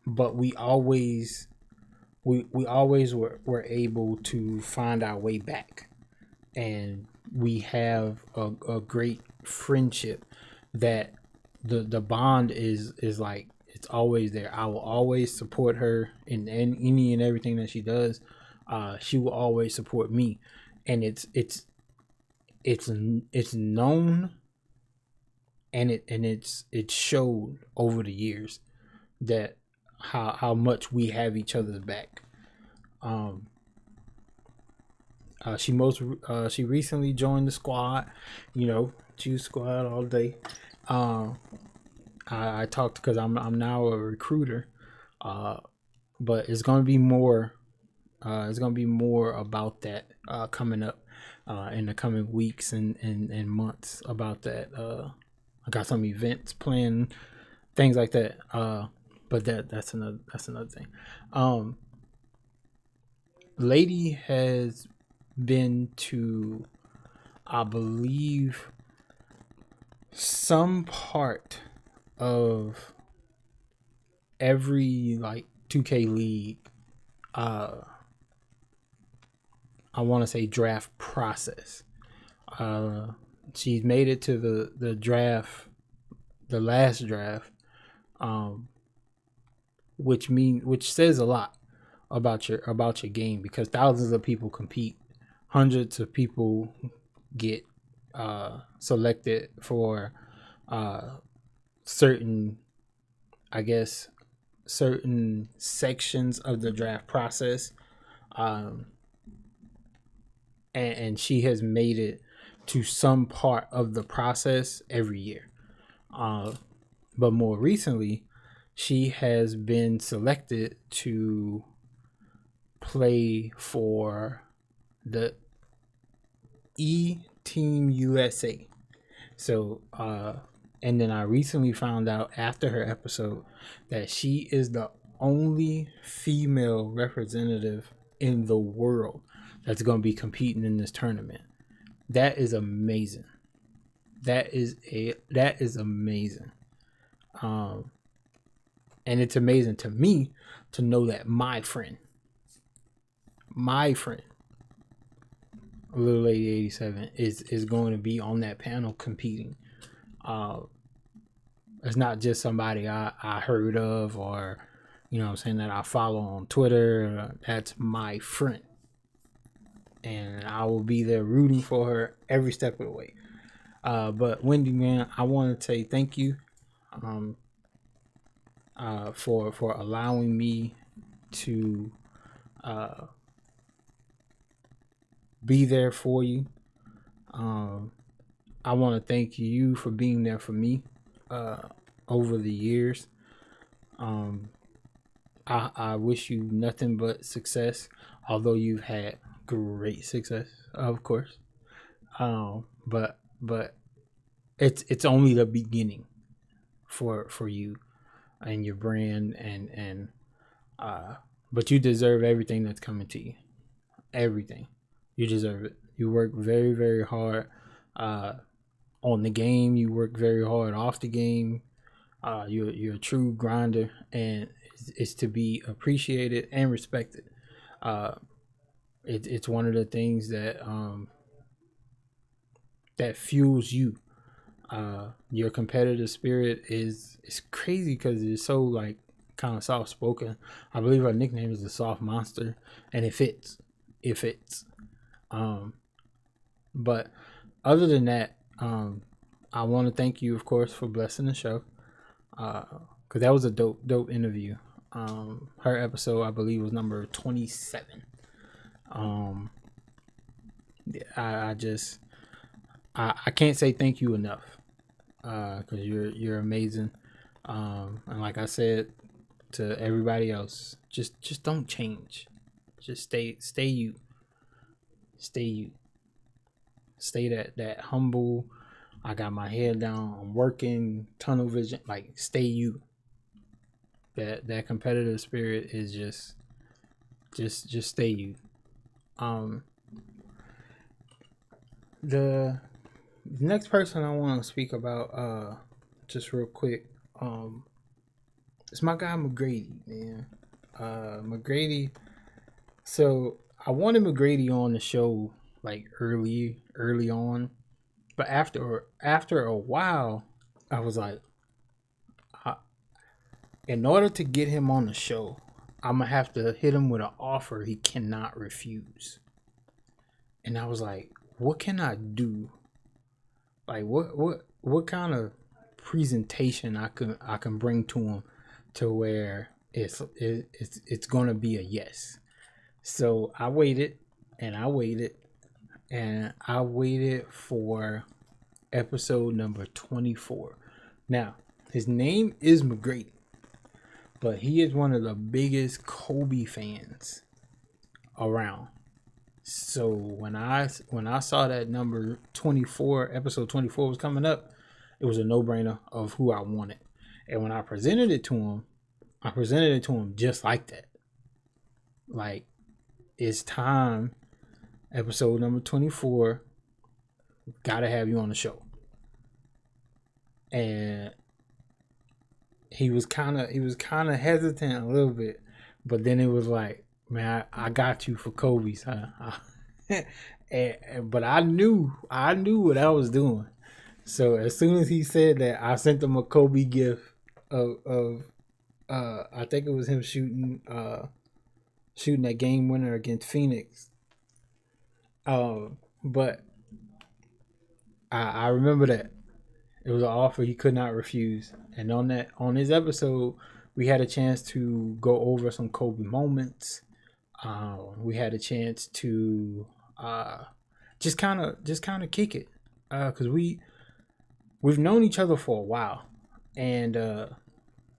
But we always were able to find our way back, and we have a great friendship that the bond is like, it's always there. I will always support her in any and everything that she does. She will always support me, and it's known, and it showed over the years that how much we have each other's back. She recently joined the squad. Choose squad all day. I talked because I'm now a recruiter, but it's gonna be more. It's gonna be more about that coming up in the coming weeks and months about that. I got some events planned, things like that. But that's another thing. Lady has been to, I believe, some part of every like 2K league. I want to say draft process. She's made it to the draft, the last draft, which says a lot about your game, because thousands of people compete, hundreds of people get selected for certain sections of the draft process, and she has made it to some part of the process every year. But more recently, she has been selected to play for the Team USA. So, and then I recently found out after her episode that she is the only female representative in the world that's going to be competing in this tournament. That is amazing. That is amazing. And it's amazing to me to know that my friend, Little Lady 87, is going to be on that panel competing. It's not just somebody I heard of, or you know what I'm saying, that I follow on Twitter. That's my friend, and I will be there rooting for her every step of the way. But Wendy, man, I want to say thank you for allowing me to be there for you. I want to thank you for being there for me over the years. I wish you nothing but success, although you've had great success, of course. But it's only the beginning for you and your brand, and but you deserve everything that's coming to you. Everything. You deserve it. You work very, very hard on the game. You work very hard off the game. You're a true grinder, and it's to be appreciated and respected. It's one of the things that that fuels you. Your competitive spirit is crazy because it's so like kind of soft spoken. I believe her nickname is the Soft Monster, and it fits. It fits. But other than that, I want to thank you, of course, for blessing the show. Because that was a dope interview. Her episode, I believe, was number 27. I can't say thank you enough. Because you're amazing. And like I said to everybody else, just don't change. Just stay you. Stay you. Stay that humble. I got my head down. I'm working. Tunnel vision. Like, stay you. That competitive spirit is just stay you. The next person I want to speak about, just real quick, it's my guy McGrady, man. McGrady. So I wanted McGrady on the show like early on, but after a while, I was like, in order to get him on the show, I'm gonna have to hit him with an offer he cannot refuse. And I was like, what can I do? Like, what kind of presentation I can bring to him to where it's gonna be a yes. So I waited for episode number 24. Now, his name is McGrady, but he is one of the biggest Kobe fans around. So when I saw that number 24, episode 24 was coming up, it was a no-brainer of who I wanted. And when I presented it to him just like that. Like, it's time, episode number 24, gotta have you on the show. And he was kind of hesitant a little bit, but then it was like, man, I got you for Kobe's, huh? But I knew what I was doing. So as soon as he said that, I sent him a Kobe gift of I think it was him shooting that game winner against Phoenix. But I remember that it was an offer he could not refuse. And on his episode, we had a chance to go over some Kobe moments. We had a chance to just kind of kick it, because we've known each other for a while, and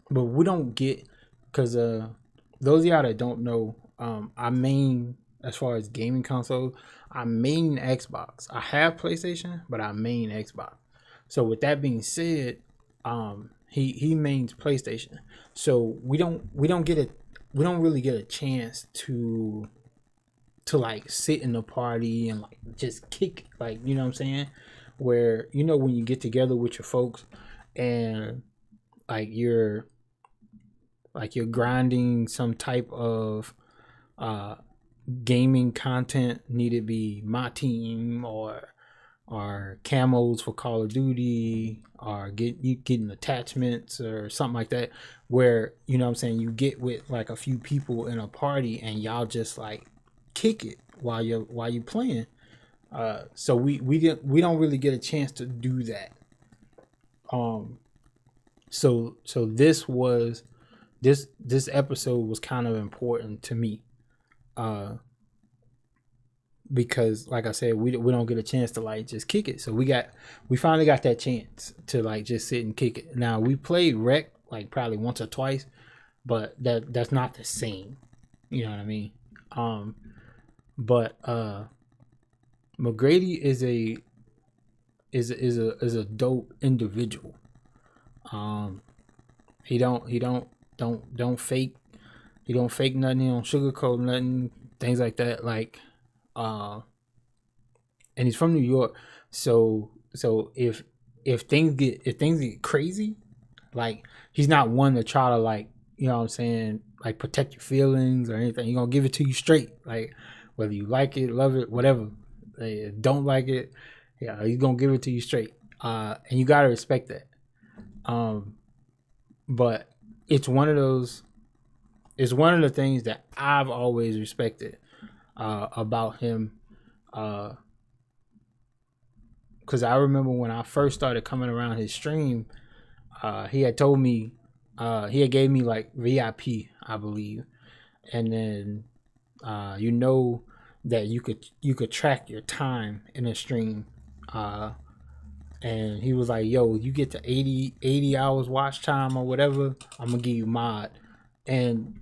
but we don't get, because those of y'all that don't know, I main, as far as gaming consoles, I main Xbox. I have PlayStation, but I main Xbox. So with that being said, he mains PlayStation, so we don't really get a chance to like sit in the party and like just kick, like, you know what I'm saying, where, you know, when you get together with your folks and like you're grinding some type of gaming content, need it be my team or camos for Call of Duty, or getting attachments or something like that, where, you know what I'm saying, you get with like a few people in a party and y'all just like kick it while you playing. So we don't really get a chance to do that. So this episode was kind of important to me, because like I said, we don't get a chance to like just kick it. So we finally got that chance to like just sit and kick it. Now we played Rec like probably once or twice, but that's not the same. You know what I mean? But McGrady is a dope individual. He don't fake. He don't fake nothing. He don't sugarcoat nothing. Things like that. Like, and he's from New York. So if things get crazy, like, he's not one to try to, like, you know what I'm saying, like, protect your feelings or anything. He's gonna give it to you straight. Like, whether you like it, love it, whatever. Don't like it, yeah, he's gonna give it to you straight. And you gotta respect that. But it's one of the things that I've always respected about him. Because I remember when I first started coming around his stream, he had told me, he had gave me like VIP, I believe, and then you know that you could track your time in a stream, and he was like, yo, you get to 80 hours watch time or whatever, I'm gonna give you mod. And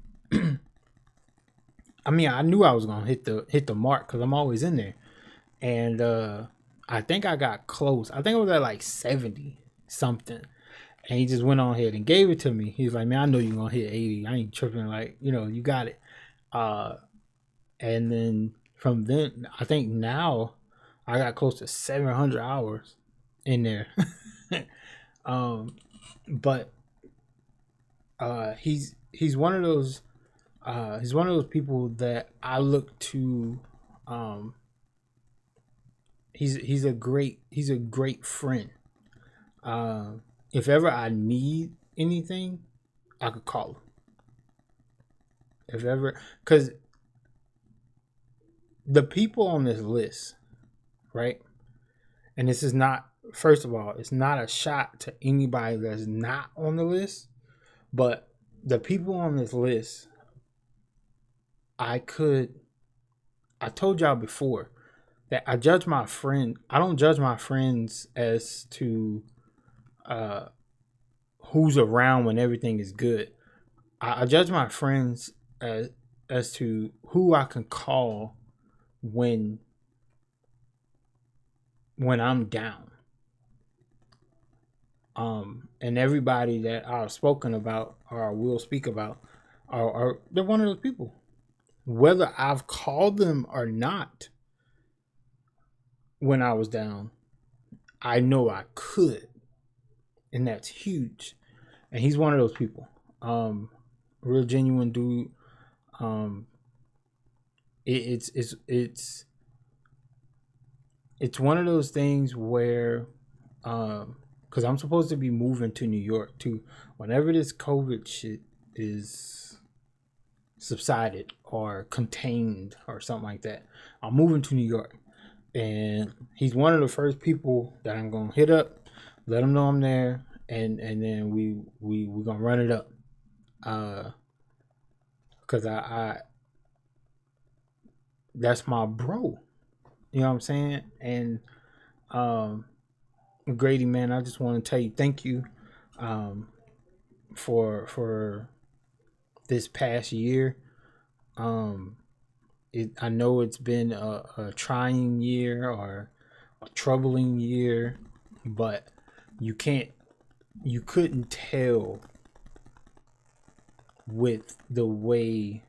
I mean, I knew I was gonna hit the mark because I'm always in there. And I think I got close. I think I was at like 70 something. And he just went on ahead and gave it to me. He's like, man, I know you're gonna hit 80. I ain't tripping, like, you know, you got it. And then from then, I think now I got close to 700 hours in there. But he's one of those people that I look to. He's a great friend. If ever I need anything, I could call him. If ever, because the people on this list, right? And this is not, first of all, it's not a shot to anybody that's not on the list, but the people on this list, I told y'all before that I don't judge my friends as to who's around when everything is good. I judge my friends as to who I can call when I'm down. And everybody that I've spoken about or will speak about are they're one of those people. Whether I've called them or not when I was down, I know I could. And that's huge. And he's one of those people. Real genuine dude. It's one of those things where, because I'm supposed to be moving to New York too. Whenever this COVID shit is subsided or contained or something like that, I'm moving to New York. And he's one of the first people that I'm gonna hit up, let him know I'm there, and then we're gonna run it up. Cause I that's my bro. You know what I'm saying? And Grady, man, I just want to tell you thank you for this past year. I know it's been a trying year or a troubling year, but you can't you couldn't tell with the way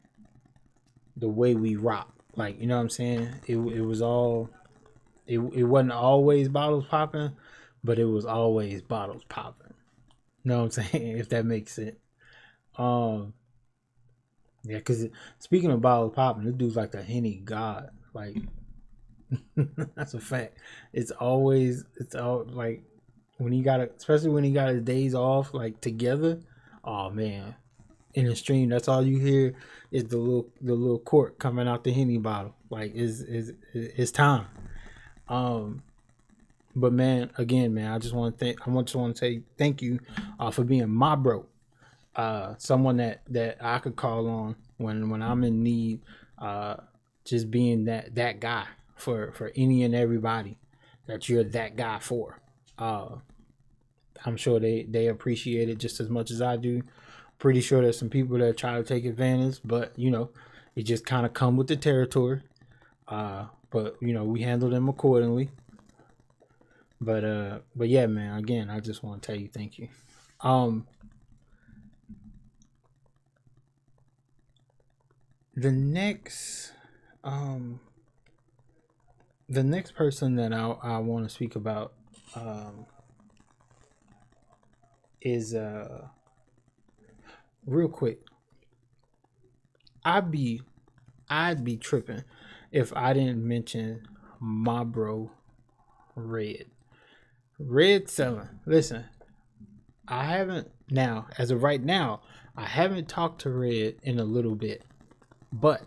we rock. Like, you know what I'm saying? It was all it wasn't always bottles popping, but it was always bottles popping. You know what I'm saying? If that makes sense. Um yeah, cause speaking of bottles popping, this dude's like the Henny god. Like that's a fact. It's all like when he got it, especially when he got his days off like together. Oh man, in the stream, that's all you hear is the little cork coming out the Henny bottle. Like it's time. Um, but man, again, man, I just want to say thank you, for being my bro. Someone that I could call on when I'm in need. Just being that guy for any and everybody that you're that guy for. I'm sure they appreciate it just as much as I do. Pretty sure there's some people that try to take advantage, but you know, it just kind of come with the territory. But you know, we handle them accordingly. But yeah, man. Again, I just want to tell you thank you. Um, the next, um, the next person that I want to speak about, is real quick. I'd be I'd be tripping if I didn't mention my bro Red. Red selling. Listen, I haven't now, as of right now, I haven't talked to Red in a little bit, but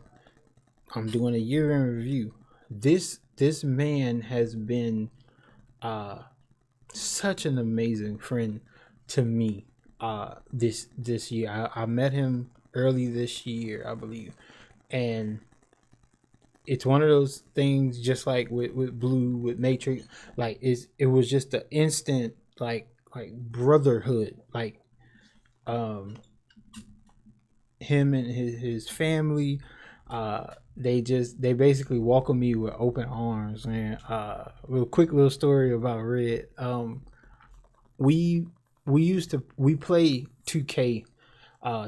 I'm doing a year in review. This man has been such an amazing friend to me. This year, I met him early this year, I believe, and it's one of those things, just like with Blue, with Matrix. Like it was just an instant like brotherhood. Like um him and his family, they basically welcome me with open arms, man. Real quick little story about Red. We we play 2K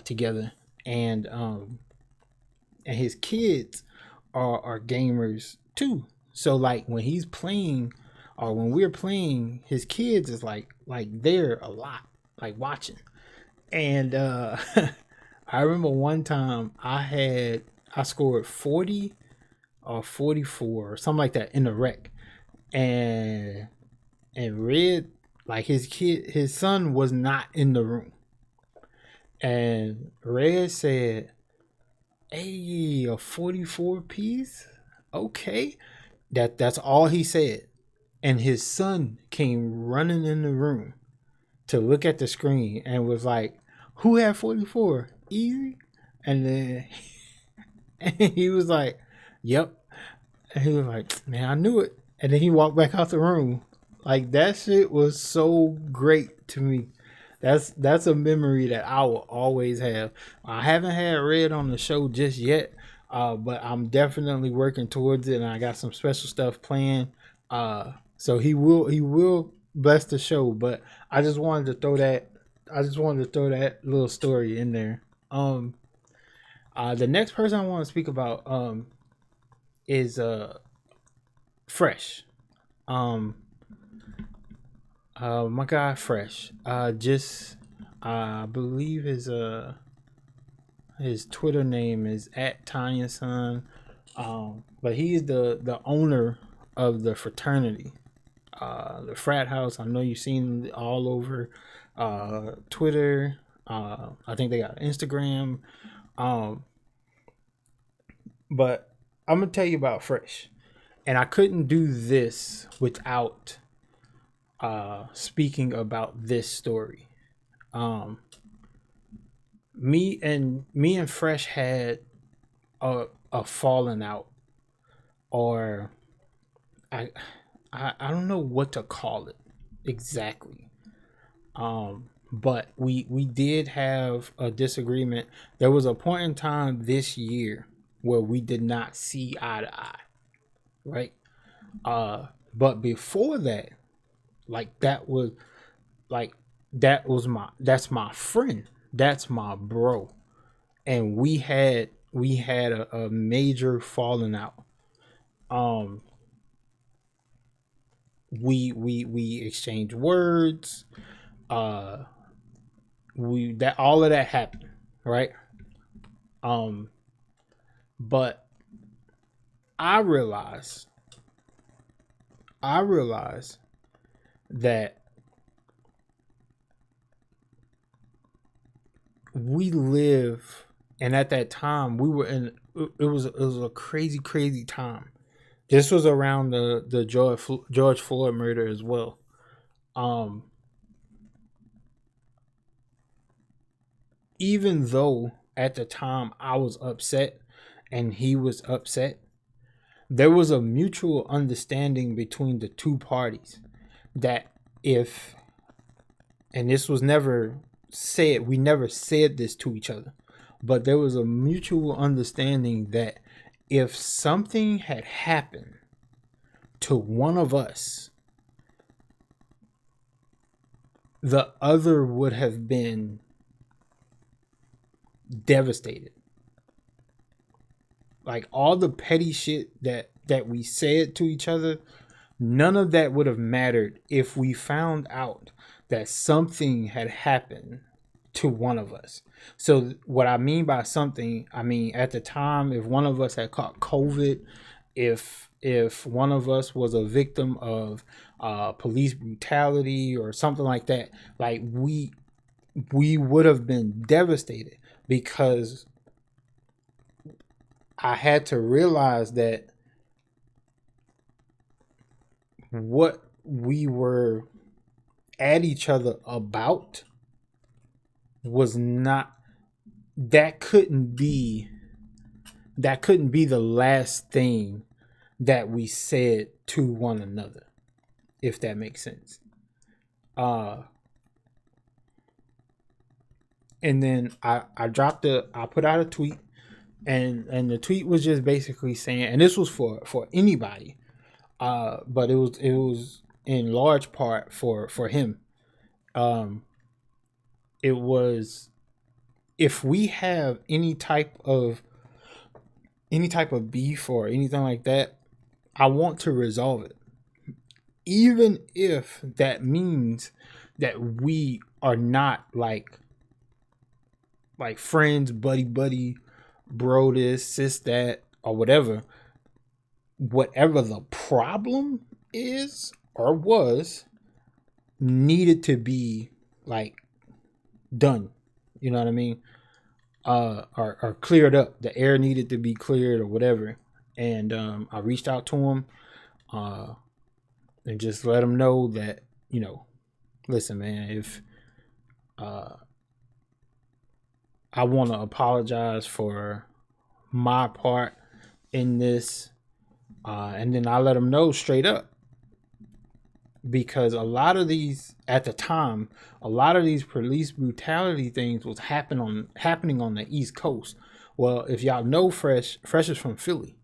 together, and his kids are gamers too. So like when he's playing or when we're playing, his kids is like there a lot, like watching. And I remember one time I scored 40 or 44 or something like that in the rec. And Red, like his son was not in the room. And Red said, "Hey, a 44 piece? Okay." That's all he said. And his son came running in the room to look at the screen and was like, "Who had 44? Easy?" And then and he was like, "Yep." And he was like, "Man, I knew it." And then he walked back out the room. Like that shit was so great to me. That's a memory that I will always have. I haven't had Red on the show just yet, but I'm definitely working towards it, and I got some special stuff planned. So he will bless the show. But I just wanted to throw that little story in there. The next person I want to speak about is Fresh. Um, my guy Fresh. Just I believe his Twitter name is at Tanya Son. But he's the owner of the fraternity, the frat house. I know you've seen it all over Twitter. I think they got Instagram. Um, but I'm gonna tell you about Fresh, and I couldn't do this without speaking about this story. Um, me and Fresh had a falling out, or I I don't know what to call it exactly. But we did have a disagreement. There was a point in time this year where we did not see eye to eye, right? But before that, like that was like that's my friend. That's my bro. And we had a major falling out. Um we exchanged words. Uh we that all of that happened, right? Um but I realized I realized that we live, and at that time we were in it was a crazy time. This was around the George Floyd murder as well. Um Even though at the time I was upset and he was upset, there was a mutual understanding between the two parties that if, and this was never said, we never said this to each other, but there was a mutual understanding that if something had happened to one of us, the other would have been devastated. Like all the petty shit that we said to each other, none of that would have mattered if we found out that something had happened to one of us. So what I mean by something, I mean at the time, if one of us had caught COVID, if one of us was a victim of police brutality or something like that, like we would have been devastated because I had to realize that what we were at each other about was not, that couldn't be the last thing that we said to one another, if that makes sense. And then I put out a tweet, and the tweet was just basically saying, and this was for anybody, but it was in large part for him. It was, if we have any type of beef or anything like that, I want to resolve it, even if that means that we are not like friends, buddy, bro, this, sis, that, or whatever. Whatever the problem is or was, needed to be like done. You know what I mean? Or cleared up. The air needed to be cleared or whatever. And I reached out to him, and just let him know that, listen, man, if I want to apologize for my part in this, and then I let him know straight up, because a lot of these, at the time, a lot of these police brutality things was happening on the East Coast. Well, if y'all know, Fresh is from Philly,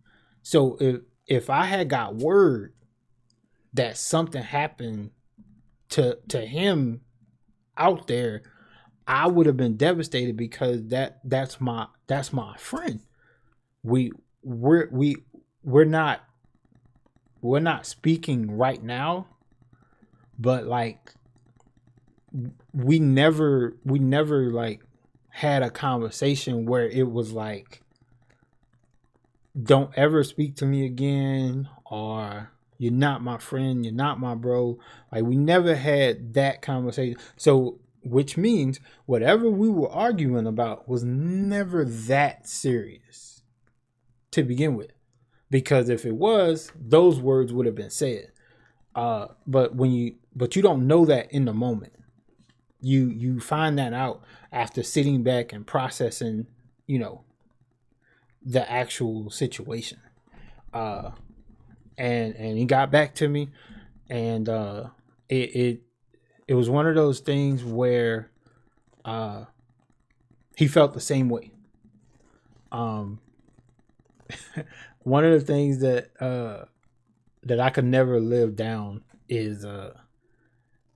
so if I had got word that something happened to him out there, I would have been devastated, because that's my friend. We we're not speaking right now, but like we never like had a conversation where it was like, don't ever speak to me again, or you're not my friend, you're not my bro. Like we never had that conversation. So which means whatever we were arguing about was never that serious to begin with, because if it was, those words would have been said. But you don't know that in the moment. You find that out after sitting back and processing, the actual situation. And he got back to me, and it was one of those things where he felt the same way. One of the things that I could never live down is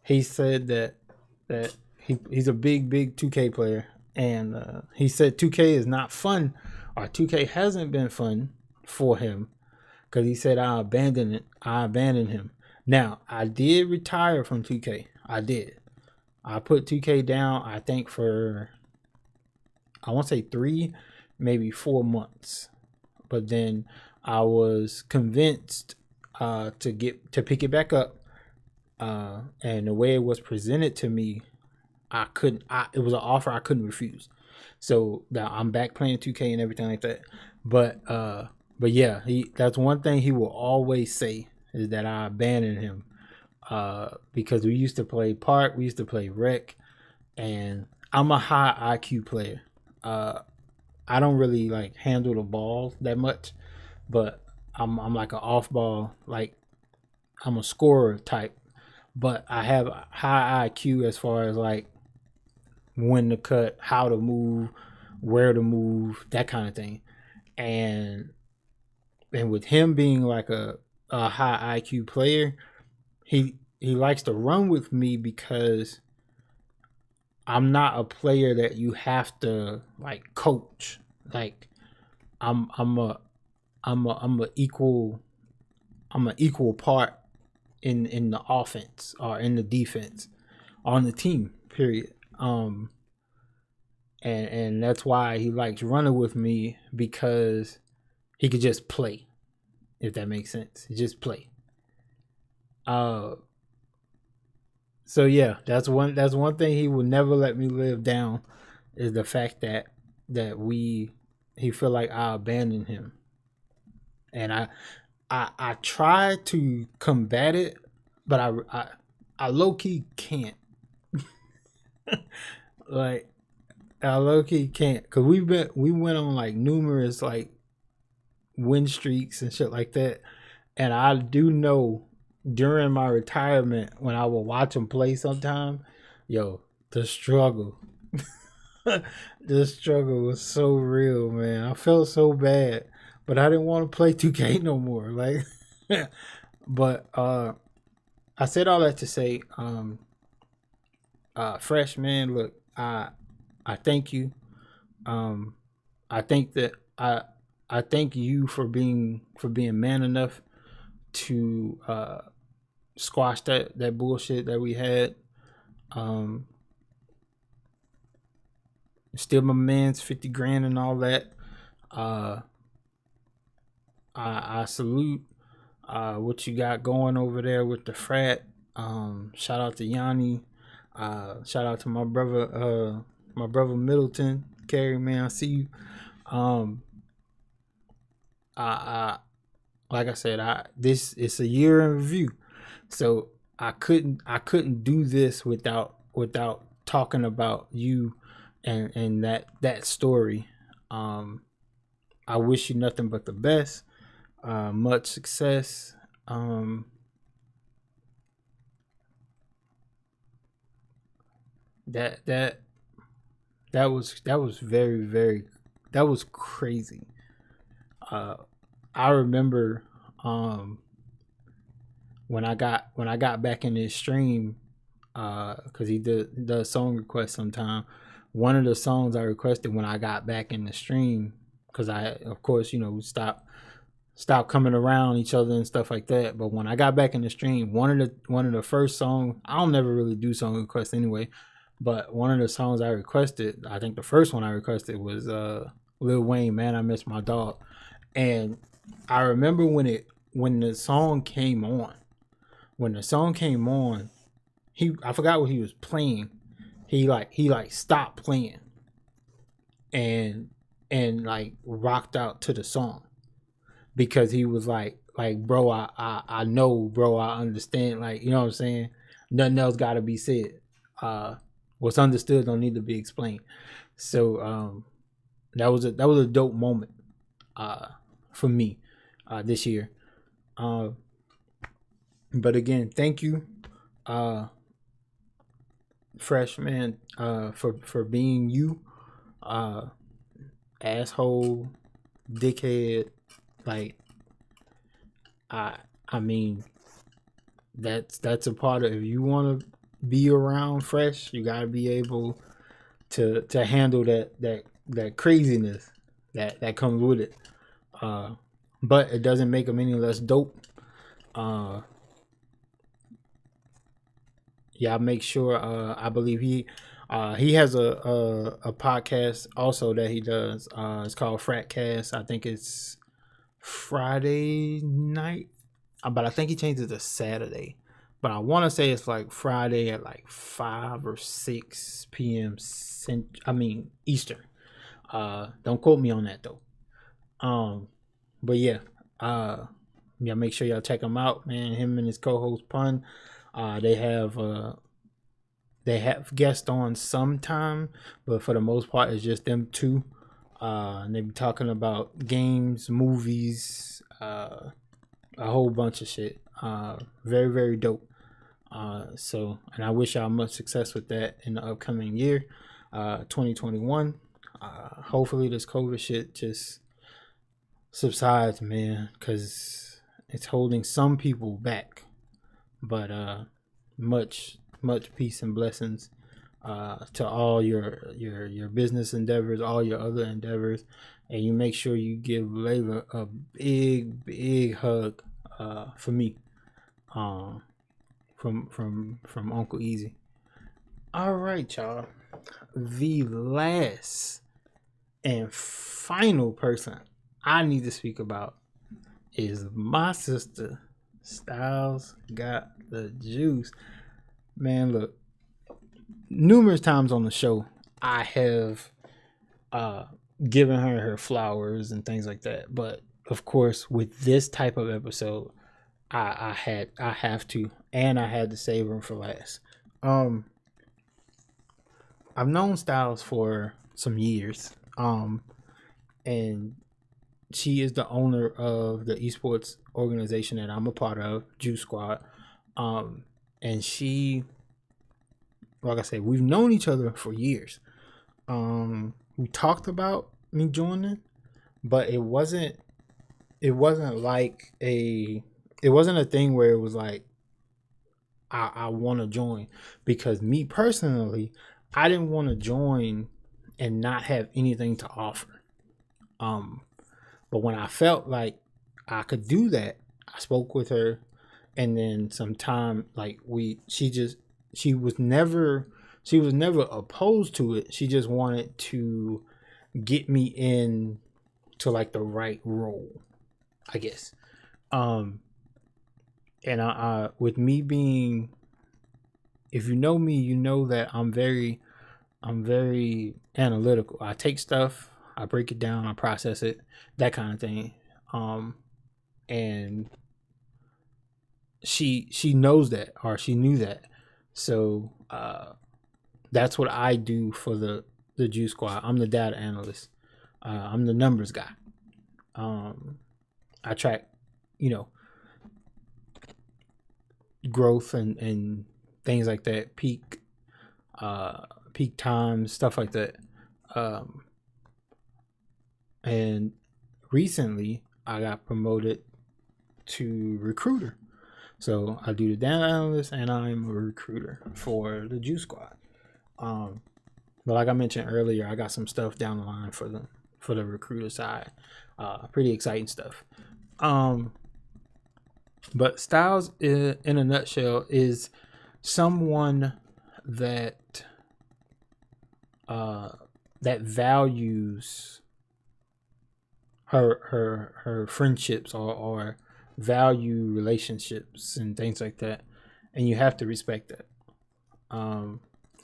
he said that that he's a big 2K player, and he said 2K is not fun, or 2K hasn't been fun for him, because he said I abandoned him. Now I did retire from 2K. I did. I put 2K down, I think, for, I want to say 3, maybe 4 months. But then I was convinced to pick it back up. And the way it was presented to me, it was an offer I couldn't refuse. So now I'm back playing 2K and everything like that. But yeah, that's one thing he will always say, is that I abandoned him. Because we used to play Park, we used to play Rec, and I'm a high IQ player. I don't really like handle the ball that much, but I'm like an off ball, like I'm a scorer type, but I have high IQ as far as like when to cut, how to move, where to move, that kind of thing. And with him being like a high IQ player, he likes to run with me because I'm not a player that you have to like coach. Like I'm a equal part in the offense or in the defense on the team. Period. And that's why he likes running with me, because he could just play, if that makes sense. Just play. So yeah, that's one thing he will never let me live down, is the fact that he feel like I abandoned him. And I try to combat it, but I low key can't. Like I low key can't, because we went on like numerous like win streaks and shit like that, and I do know during my retirement when I would watch him play sometime, yo, the struggle. The struggle was so real, man. I felt so bad, but I didn't want to play 2K no more. Like, but I said all that to say, Fresh man, look, I thank you. I think that I thank you for being man enough to squash that bullshit that we had. Still my man's 50 grand and all that. I salute what you got going over there with the frat. Shout out to Yanni. Shout out to my brother Middleton. Carrie, man, I see you. I like I said, this it's a year in review, so I couldn't do this without talking about you and that story. I wish you nothing but the best, much success. That was very that was crazy. I remember when I got back in his stream, because he does song requests sometime. One of the songs I requested when I got back in the stream, because I, of course, stopped coming around each other and stuff like that. But when I got back in the stream, one of the first songs, I don't never really do song requests anyway, but one of the songs I requested, I think the first one I requested was Lil Wayne, Man, I Miss My Dog. And I remember when the song came on. When the song came on, I forgot what he was playing. He stopped playing and like rocked out to the song, because he was like bro, I know, bro, I understand, like, you know what I'm saying? Nothing else gotta be said. What's understood don't need to be explained. So that was a dope moment for me this year. But again, thank you, Fresh man, for being you, asshole, dickhead. Like, I mean, that's a part of, if you want to be around fresh. You gotta be able to handle that craziness that comes with it. But it doesn't make them any less dope. Yeah, make sure. I believe he has a podcast also that he does. It's called Fratcast. I think it's Friday night, but I think he changed it to Saturday. But I want to say it's like Friday at like 5 or 6 p.m. Eastern. Don't quote me on that though. But yeah, make sure y'all check him out, man. Him and his co-host Pun. They have guests on sometime, but for the most part, it's just them two. And they be talking about games, movies, a whole bunch of shit. Very, very dope. And I wish y'all much success with that in the upcoming year, 2021. Hopefully this COVID shit just subsides, man, because it's holding some people back. But much peace and blessings to all your business endeavors, all your other endeavors, and you make sure you give Layla a big hug for me, from Uncle Easy. All right, y'all. The last and final person I need to speak about is my sister. Styles got the juice. Man, look, numerous times on the show, I have given her flowers and things like that. But of course, with this type of episode, I have to, and I had to save her for last. I've known Styles for some years, and she is the owner of the esports organization that I'm a part of, Juice Squad. And she, like I said, we've known each other for years. We talked about me joining, but it wasn't like it wasn't a thing where it was like I want to join, because me personally, I didn't want to join and not have anything to offer. But when I felt like I could do that, I spoke with her, and then sometime like she was never opposed to it. She just wanted to get me in to like the right role, I guess. And I with me being, if you know me, you know that I'm very analytical. I take stuff, I break it down, I process it, that kind of thing. And she knows that, or she knew that. So that's what I do for the Juice Squad. I'm the data analyst. I'm the numbers guy. I track, growth and things like that, peak times, stuff like that. And recently I got promoted to recruiter. So I do the data analyst and I'm a recruiter for the Juice Squad. But like I mentioned earlier, I got some stuff down the line for the recruiter side. Pretty exciting stuff. But Styles, in a nutshell, is someone that values her friendships, or value relationships and things like that, and you have to respect that.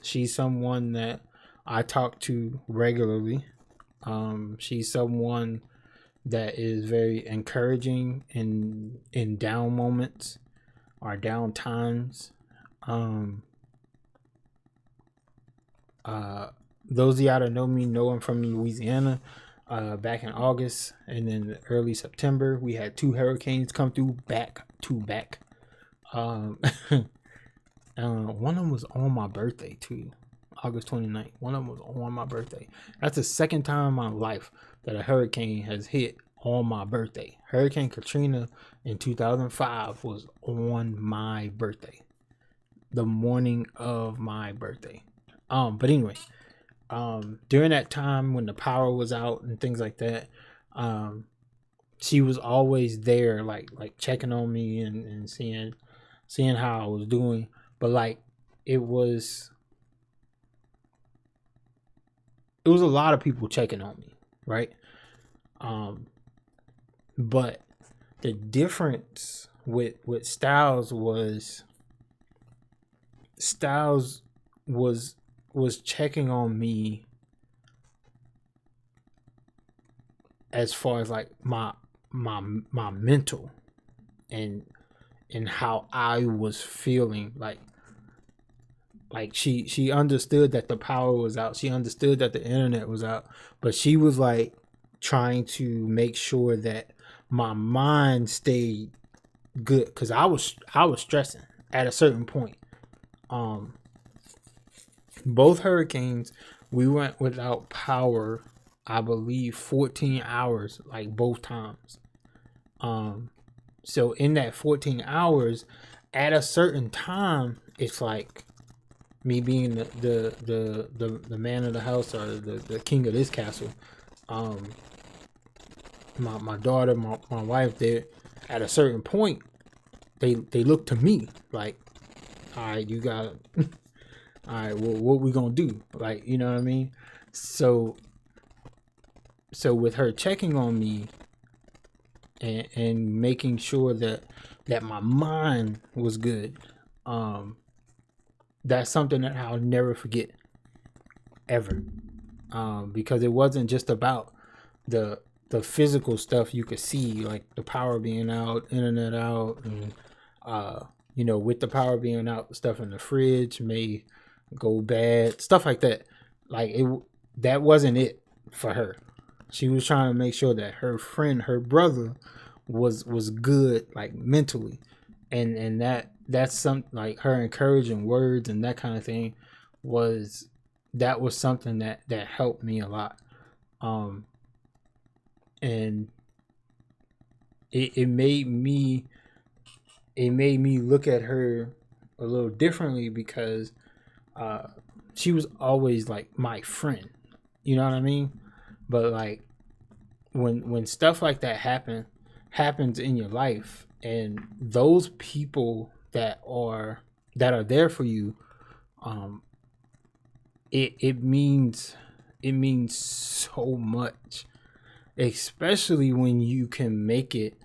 She's someone that I talk to regularly. She's someone that is very encouraging in down moments or down times. Those of y'all that know me know I'm from Louisiana. Back in August and then early September, we had 2 hurricanes come through back to back. One of them was on my birthday too, August 29th. One of them was on my birthday. That's the second time in my life that a hurricane has hit on my birthday. Hurricane Katrina in 2005 was on my birthday. the morning of my birthday. But anyway, during that time when the power was out and things like that, she was always there, like checking on me and seeing how I was doing. But like it was a lot of people checking on me, right? But the difference with Styles was checking on me as far as like my mental and how I was feeling. Like she understood that the power was out. She understood that the internet was out, but she was like trying to make sure that my mind stayed good, because I was stressing at a certain point. Both hurricanes, we went without power, I believe 14 hours, like both times. So in that 14 hours, at a certain time, it's like me being the man of the house, or the king of this castle. My daughter, my wife, they at a certain point, they look to me like, all right, you got all right, well, what we gonna do? Like, you know what I mean? So with her checking on me and making sure that my mind was good, that's something that I'll never forget, ever. Because it wasn't just about the physical stuff you could see, like the power being out, internet out, and with the power being out, stuff in the fridge may go bad, stuff like that. Like that wasn't it for her. She was trying to make sure that her friend, her brother, was good, like mentally, and that's some, like, her encouraging words and that kind of thing was something that helped me a lot. And it made me look at her a little differently, because she was always like my friend, you know what I mean? But like when stuff like that happens in your life, and those people that are there for you, it means so much, especially when you can make it,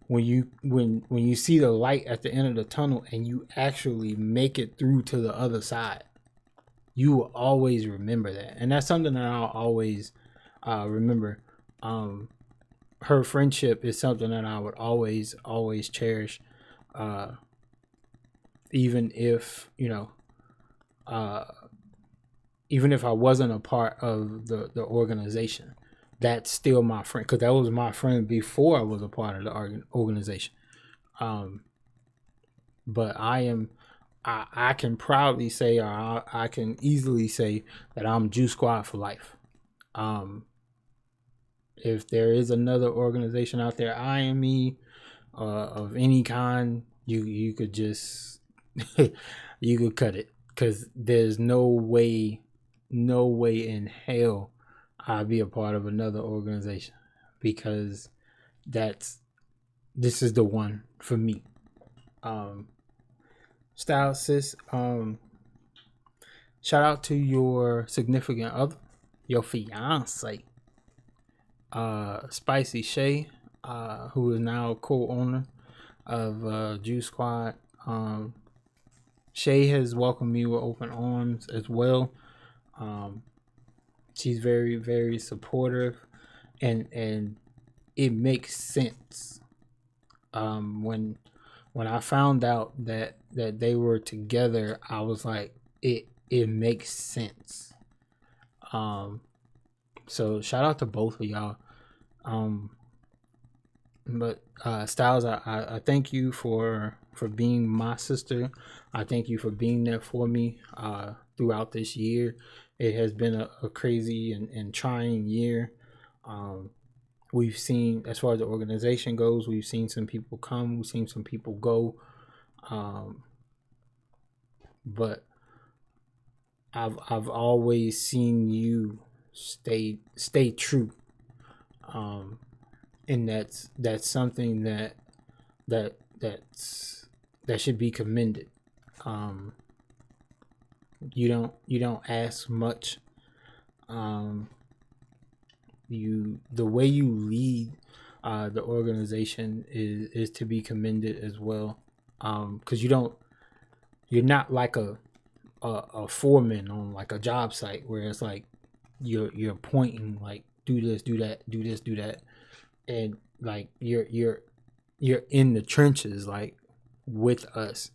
when you see the light at the end of the tunnel and you actually make it through to the other side. You will always remember that, and that's something that I'll always remember. Her friendship is something that I would always cherish, even if even if I wasn't a part of the organization. That's still my friend, because that was my friend before I was a part of the organization. But I can proudly say, or I can easily say, that I'm Juice Squad for life. If there is another organization out there, IME, of any kind, you could just you could cut it, because there's no way in hell I'll be a part of another organization, because this is the one for me. Style sis, shout out to your significant other, your fiance, Spicy Shay, who is now co-owner of Juice Squad. Shay has welcomed me with open arms as well. She's very, very supportive, and it makes sense. When I found out that they were together, I was like, it makes sense. So shout out to both of y'all. But Styles, I thank you for being my sister. I thank you for being there for me throughout this year. It has been a crazy and trying year. We've seen, as far as the organization goes, we've seen some people come, we've seen some people go. but I've always seen you stay true. And that's something that should be commended. Um, you don't ask much. Um, the way you lead the organization is to be commended as well. Because you're not like a foreman on like a job site where it's like you're pointing like do this, do that, do this, do that, and like you're in the trenches like with us.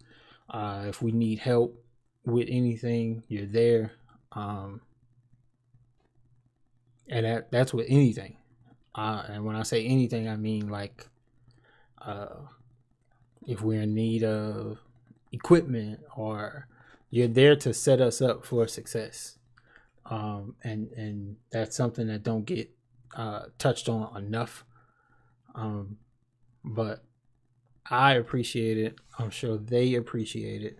If we need help with anything, you're there. Um, and that's with anything. And when I say anything, I mean like uh, if we're in need of equipment, or you're there to set us up for success. And that's something that don't get touched on enough. Um, but I appreciate it. I'm sure they appreciate it.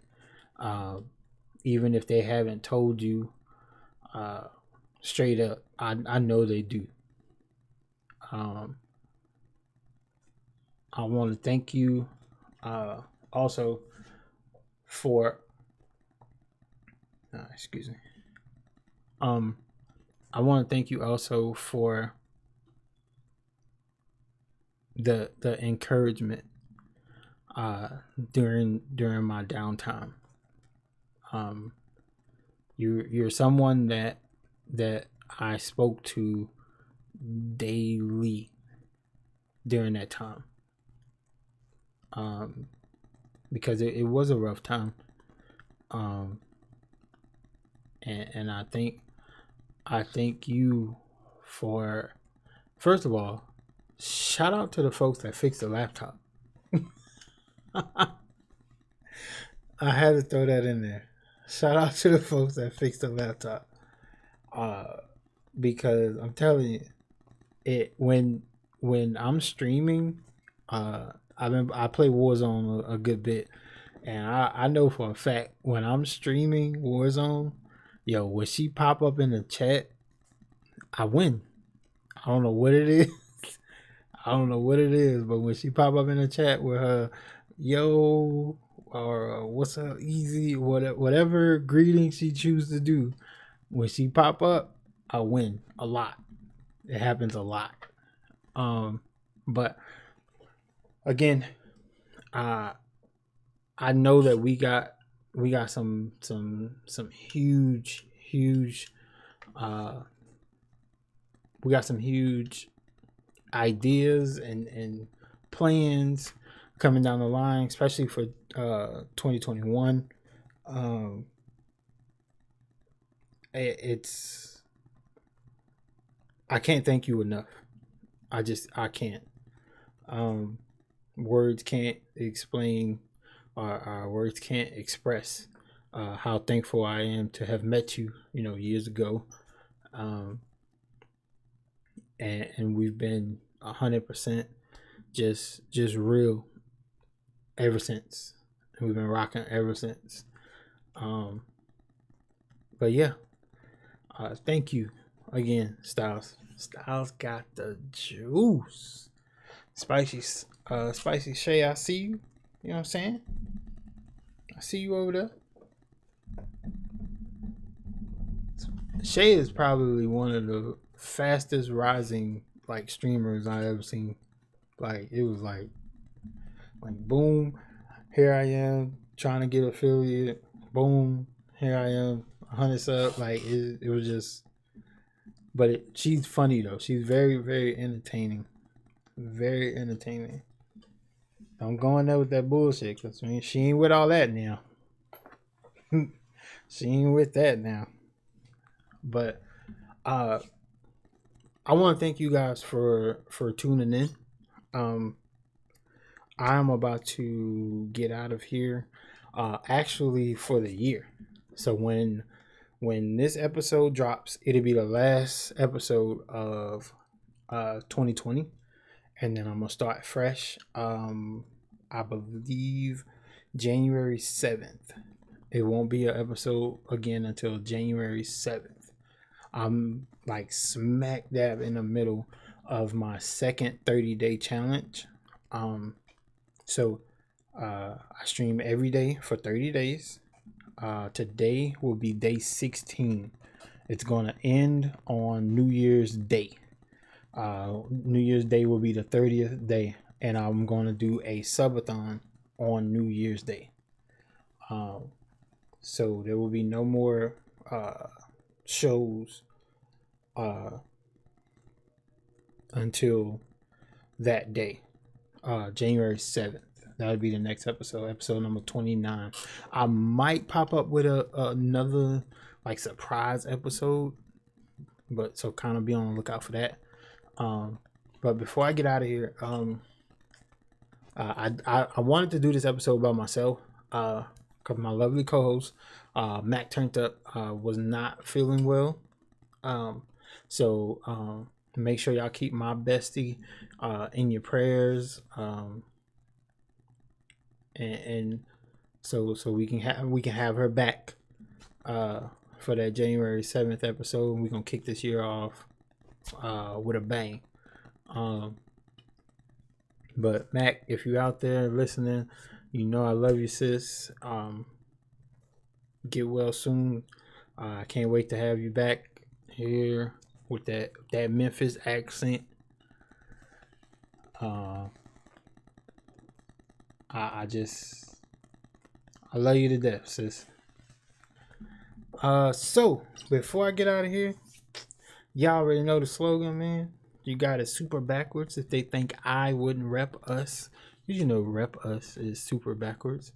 Even if they haven't told you uh, straight up, I know they do. Um, I want to thank you also for, excuse me. Um, I want to thank you also for the encouragement during my downtime. Um, you're someone that I spoke to daily during that time. Because it was a rough time. Um, and I thank you for, first of all, shout out to the folks that fixed the laptop. I had to throw that in there. Shout out to the folks that fixed the laptop. Because I'm telling you, it when I'm streaming, I play Warzone a good bit, and I know for a fact when I'm streaming Warzone, yo, when she pop up in the chat, I win. I don't know what it is. I don't know what it is, but when she pop up in the chat with her, yo, or what's up, easy, whatever greeting she chooses to do, when she pop up, I win a lot. It happens a lot. But again, uh, I know that we got some huge we got some huge ideas and plans coming down the line, especially for 2021. Um, it's I can't thank you enough. I can't. Um, Words can't explain, or words can't express how thankful I am to have met you, years ago. Um, and we've been 100% just real ever since. We've been rocking ever since. Um, but yeah, thank you again, Styles. Styles got the juice. Spicy Shay, I see you. You know what I'm saying? I see you over there. Shay is probably one of the fastest rising like streamers I ever seen. Like it was like boom, here I am trying to get affiliate. Boom, here I am, 100 sub. Like it was just, but she's funny though. She's very very entertaining, very entertaining. Don't go in there with that bullshit, because she ain't with all that now. She ain't with that now. But I want to thank you guys for tuning in. I'm about to get out of here, actually for the year. So when this episode drops, it'll be the last episode of 2020, and then I'm gonna start fresh. I believe January 7th it won't be an episode again until January 7th. I'm like smack dab in the middle of my second 30-day challenge. So I stream every day for 30 days. Today will be day 16. It's going to end on New Year's Day. New Year's Day will be the 30th day, and I'm going to do a subathon on New Year's Day. So there will be no more shows until that day, January 7th. That would be the next episode number 29. I might pop up with another like surprise episode, but so kind of be on the lookout for that. But before I get out of here, I wanted to do this episode by myself, because my lovely co-host, MacTurntup, was not feeling well. So make sure y'all keep my bestie in your prayers. And so we can have her back for that January 7th episode. We're gonna kick this year off with a bang. But Mac, if you're out there listening, you know I love you, sis. Get well soon. I can't wait to have you back here with that Memphis accent. I love you to death, sis. So before I get out of here, y'all already know the slogan, man. You got it super backwards. If they think I wouldn't rep us, you know, rep us is super backwards.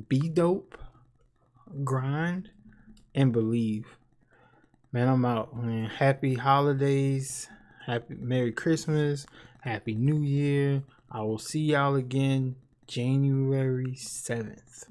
Be dope, grind, and believe. Man, I'm out, man. Happy holidays. Happy Merry Christmas. Happy New Year. I will see y'all again January 7th.